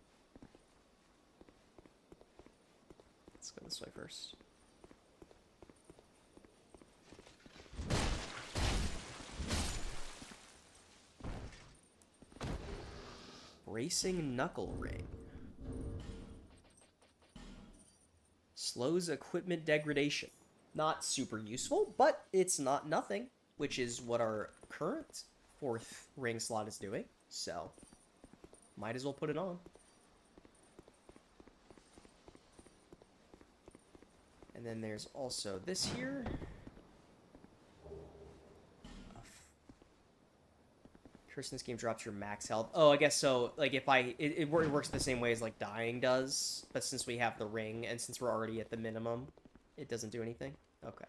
Let's go this way first. Bracing Knuckle Ring. Slows equipment degradation. Not super useful, but it's not nothing, which is what our current 4th ring slot is doing, so might as well put it on. And then there's also this here. Curse in this game drops your max health. Oh, I guess so. Like, if it works the same way as, like, dying does. But since we have the ring, and since we're already at the minimum, it doesn't do anything? Okay.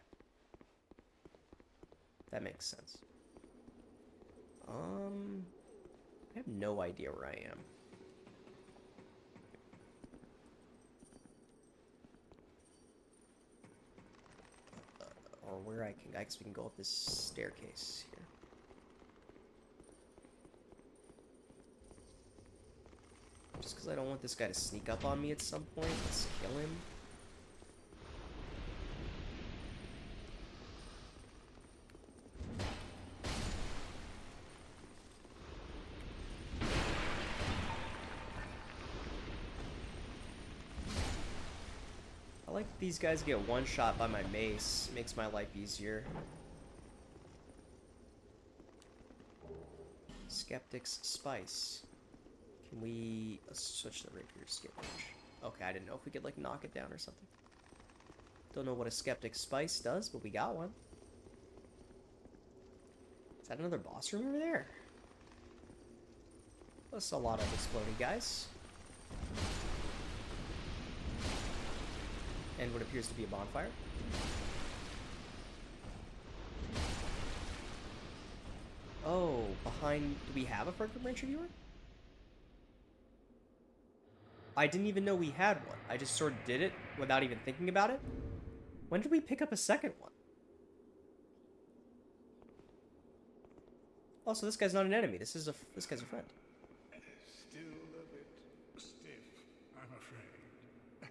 That makes sense. I have no idea where I am. Or where I guess we can go up this staircase here. Just because I don't want this guy to sneak up on me at some point. Let's kill him. I like these guys get one shot by my mace. It makes my life easier. Skeptic's Spice. Can we... Let's switch the rapier skip range. Okay, I didn't know if we could, like, knock it down or something. Don't know what a Skeptic's Spice does, but we got one. Is that another boss room over there? That's a lot of exploding guys. And what appears to be a bonfire. Oh, behind... Do we have a front branch reviewer? I didn't even know we had one. I just sort of did it without even thinking about it. When did we pick up a second one? Also, this guy's not an enemy. This guy's a friend. Still a bit stiff, I'm afraid.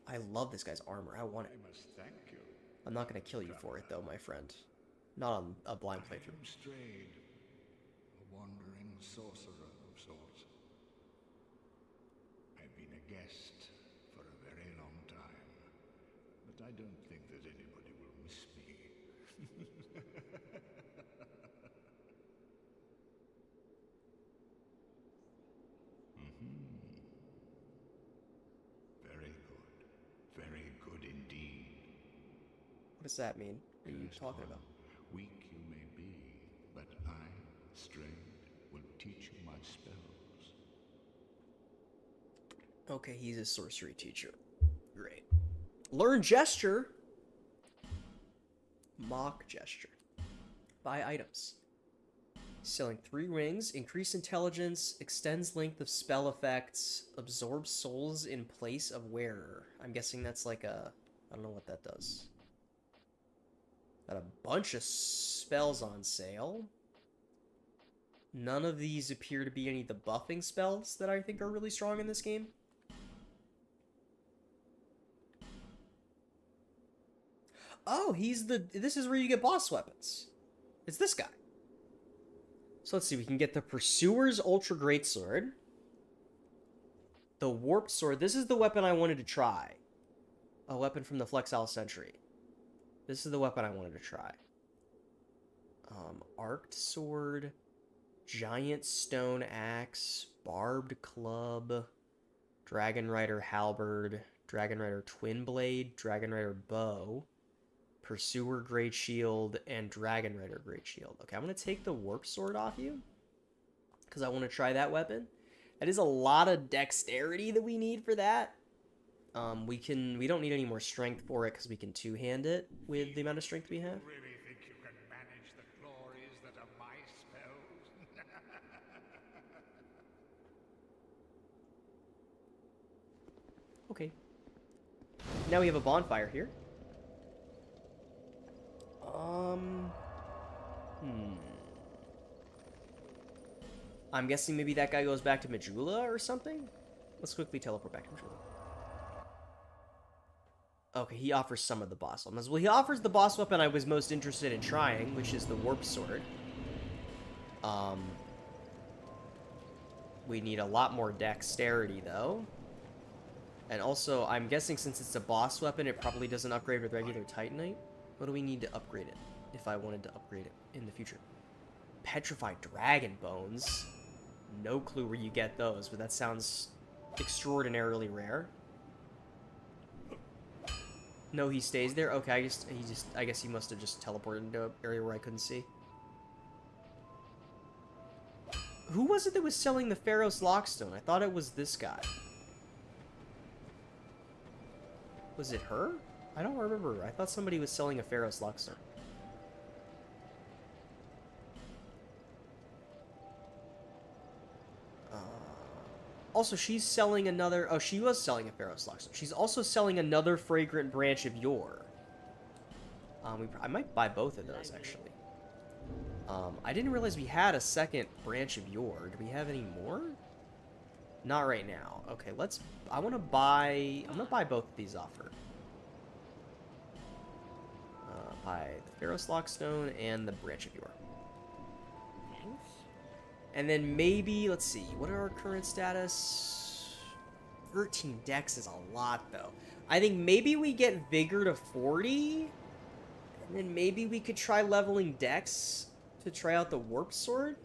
I love this guy's armor. I want it. I must thank you. I'm not going to kill you for it, though, my friend. Not on a blind I playthrough. am strayed, a wandering sorcerer of sorts. don't think that anybody will miss me. Very good. Very good indeed. What does that mean? What are you Cursed talking one, about? weak you may be, but I, Strayed, will teach you my spells. Okay, he's a sorcery teacher. Great. Learn gesture. Mock gesture. Buy items. Selling 3 rings, increase intelligence, extends length of spell effects, absorbs souls in place of wearer. I'm guessing that's like a... I don't know what that does. Got a bunch of spells on sale. None of these appear to be any of the buffing spells that I think are really strong in this game. Oh, he's the... This is where you get boss weapons. It's this guy. So let's see, we can get the Pursuer's Ultra Greatsword. The Warped Sword. This is the weapon I wanted to try. A weapon from the Flexile Sentry. This is the weapon I wanted to try. Arced Sword. Giant Stone Axe. Barbed Club. Dragon Rider Halberd. Dragon Rider Twin Blade. Dragon Rider Bow. Pursuer Great Shield, and Dragon Rider Great Shield. Okay, I'm going to take the Warp Sword off you, because I want to try that weapon. That is a lot of dexterity that we need for that. We don't need any more strength for it, because we can two-hand it with the amount of strength we have. You really think you can manage the glories that are my spells? Okay. Now we have a bonfire here. I'm guessing maybe that guy goes back to Majula or something? Let's quickly teleport back to Majula. Okay, he offers some of the boss weapons. Well, he offers the boss weapon I was most interested in trying, which is the Warp Sword. We need a lot more dexterity, though. And also, I'm guessing since it's a boss weapon, it probably doesn't upgrade with regular Titanite. What do we need to upgrade it, if I wanted to upgrade it in the future? Petrified Dragon Bones. No clue where you get those, but that sounds extraordinarily rare. No, he stays there? Okay, I guess he must have just teleported into an area where I couldn't see. Who was it that was selling the Pharaoh's Lockstone? I thought it was this guy. Was it her? I don't remember. I thought somebody was selling a Pharaoh's Lockstone. Also, she's selling another... Oh, she was selling a Pharaoh's Lockstone. She's also selling another Fragrant Branch of Yore. I might buy both of those, actually. I didn't realize we had a second Branch of Yore. Do we have any more? Not right now. Okay, let's... I'm gonna buy both of these off her. Buy the Pharaoh's Lockstone and the Branch of Yore. Thanks. And then maybe, let's see, what are our current status? 13 dex is a lot, though. I think maybe we get Vigor to 40, and then maybe we could try leveling dex to try out the Warp Sword.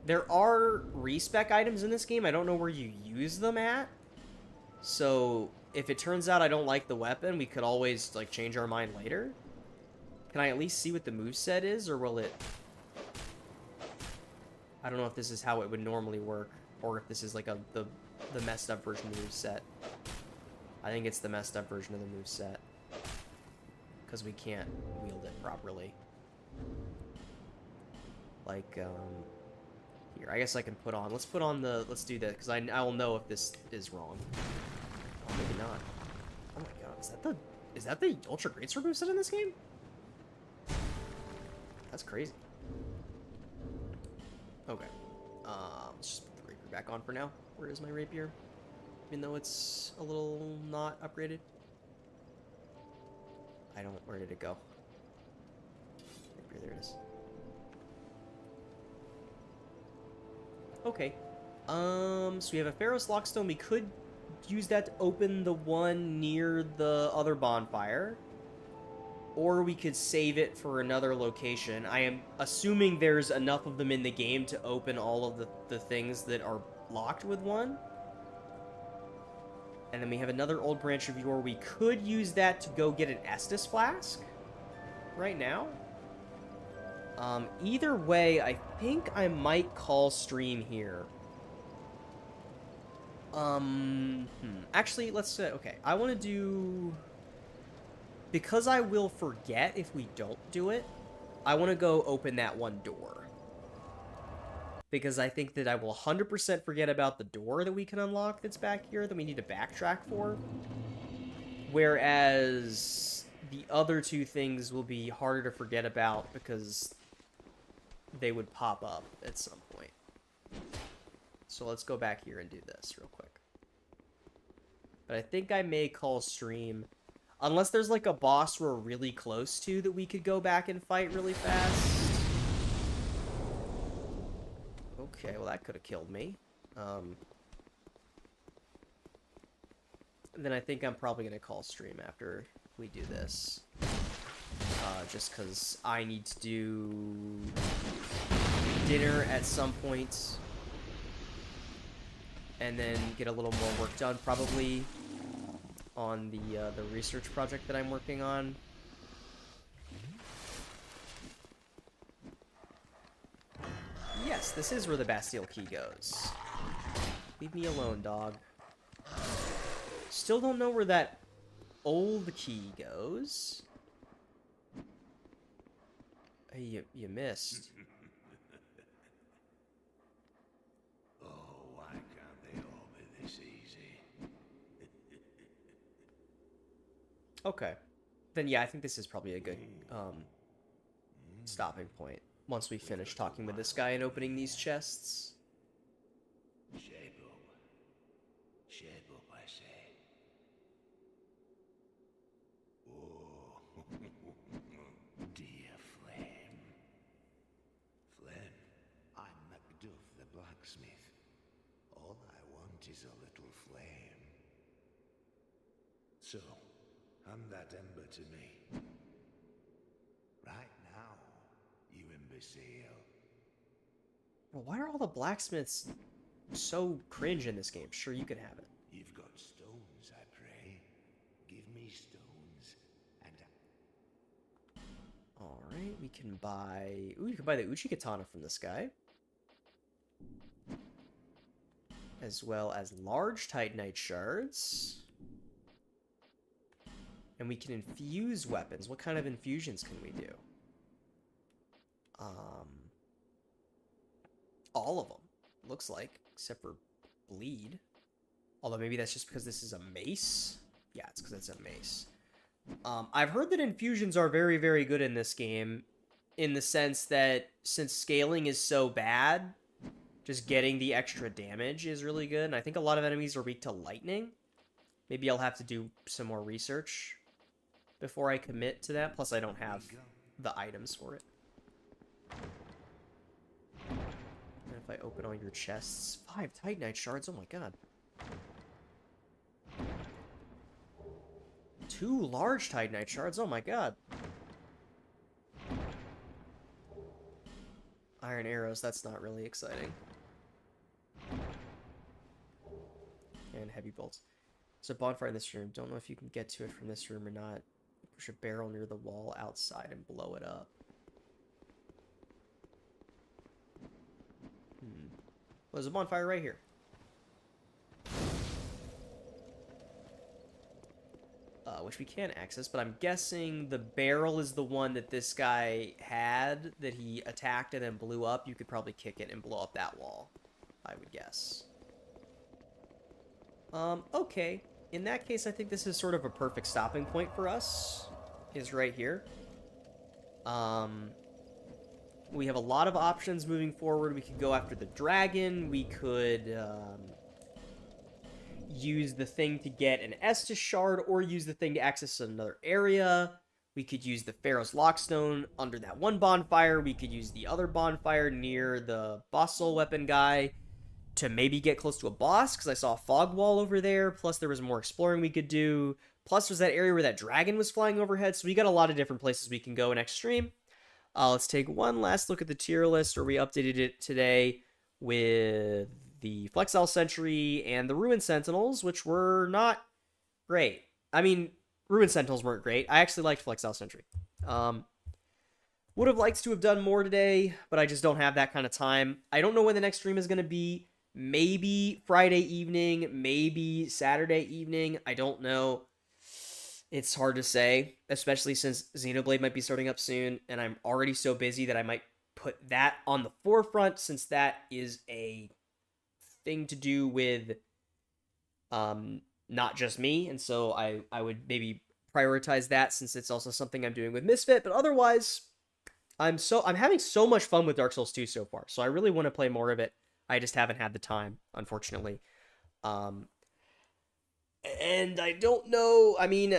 There are respec items in this game. I don't know where you use them at. So, if it turns out I don't like the weapon, we could always, like, change our mind later. Can I at least see what the moveset is, or will it... I don't know if this is how it would normally work, or if this is like the messed up version of the moveset. I think it's the messed up version of the moveset, because we can't wield it properly. Like, here, I guess I can put on, let's do that, because I will know if this is wrong. Oh, maybe not. Oh my god, is that the Ultra Greatsword moveset in this game? That's crazy. Okay. Let's just put the rapier back on for now. Where is my rapier? Even though it's a little not upgraded. Where did it go? Rapier, there it is. Okay. So we have a Pharaoh's Lockstone. We could use that to open the one near the other bonfire. Or we could save it for another location. I am assuming there's enough of them in the game to open all of the things that are locked with one. And then we have another old branch of yore. We could use that to go get an Estus flask right now. Either way, I think I might call stream here. Actually, let's okay. I want to do, because I will forget if we don't do it, I want to go open that one door. Because I think that I will 100% forget about the door that we can unlock that's back here that we need to backtrack for. Whereas the other two things will be harder to forget about because they would pop up at some point. So let's go back here and do this real quick. But I think I may call stream. Unless there's like a boss we're really close to that we could go back and fight really fast. Okay, well that could have killed me. Then I think I'm probably going to call stream after we do this. Just because I need to do dinner at some point. And then get a little more work done, probably, on the research project that I'm working on. Yes, this is where the Bastille key goes. Leave me alone, dog. Still don't know where that old key goes. You missed. Oh, why can't they all be this easy? Okay. Then yeah, I think this is probably a good stopping point. Once we finish talking with this guy and opening these chests. Shape up, I say. Oh, dear Flame. Flame, I'm Macduff the blacksmith. All I want is a little flame. So, hand that ember to me. Right now, you imbecile. Well, why are all the blacksmiths so cringe in this game? Sure, you can have it. You've got stones, I pray. Give me stones, and Alright, we can buy... Ooh, you can buy the Uchi Katana from this guy. As well as large Titanite shards. And we can infuse weapons. What kind of infusions can we do? All of them, looks like, except for bleed. Although maybe that's just because this is a mace. Yeah, it's because it's a mace. I've heard that infusions are very, very good in this game, in the sense that since scaling is so bad, just getting the extra damage is really good. And I think a lot of enemies are weak to lightning. Maybe I'll have to do some more research before I commit to that. Plus, I don't have the items for it. And if I open all your chests... 5 Titanite shards, oh my god. 2 large Titanite shards, oh my god. Iron arrows, that's not really exciting. And heavy bolts. There's a bonfire in this room. Don't know if you can get to it from this room or not. Push a barrel near the wall outside and blow it up. Well, there's a bonfire right here. Which we can access, but I'm guessing the barrel is the one that this guy had that he attacked and then blew up. You could probably kick it and blow up that wall, I would guess. Okay. In that case, I think this is sort of a perfect stopping point for us, is right here. We have a lot of options moving forward. We could go after the dragon. We could use the thing to get an Estus shard, or use the thing to access another area. We could use the Pharaoh's Lockstone under that one bonfire. We could use the other bonfire near the boss soul weapon guy to maybe get close to a boss, because I saw a fog wall over there, plus there was more exploring we could do, plus there's that area where that dragon was flying overhead, so we got a lot of different places we can go next stream. Let's take one last look at the tier list, where we updated it today with the Flexile Sentry and the Ruin Sentinels, which were not great. I mean, Ruin Sentinels weren't great. I actually liked Flexile Sentry. Would have liked to have done more today, but I just don't have that kind of time. I don't know when the next stream is going to be. Maybe Friday evening, maybe Saturday evening. I don't know. It's hard to say, especially since Xenoblade might be starting up soon, and I'm already so busy that I might put that on the forefront, since that is a thing to do with not just me, and so I would maybe prioritize that, since it's also something I'm doing with Misfit. But otherwise, I'm having so much fun with Dark Souls 2 so far, so I really want to play more of it. I just haven't had the time, unfortunately. And I don't know, I mean,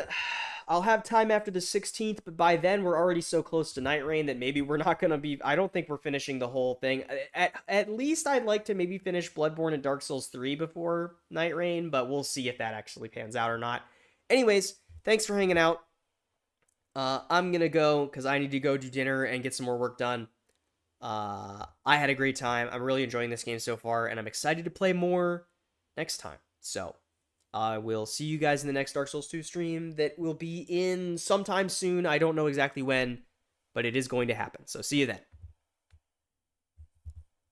I'll have time after the 16th, but by then we're already so close to Night Rain that maybe we're not going to be, I don't think we're finishing the whole thing. At least I'd like to maybe finish Bloodborne and Dark Souls 3 before Night Rain, but we'll see if that actually pans out or not. Anyways, thanks for hanging out. I'm going to go, because I need to go do dinner and get some more work done. I had a great time. I'm really enjoying this game so far, and I'm excited to play more next time. So, I will see you guys in the next Dark Souls 2 stream that will be in sometime soon. I don't know exactly when, but it is going to happen. So, see you then.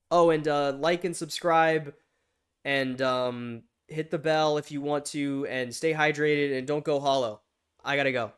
Oh, and like and subscribe, and hit the bell if you want to, and stay hydrated, and don't go hollow. I gotta go.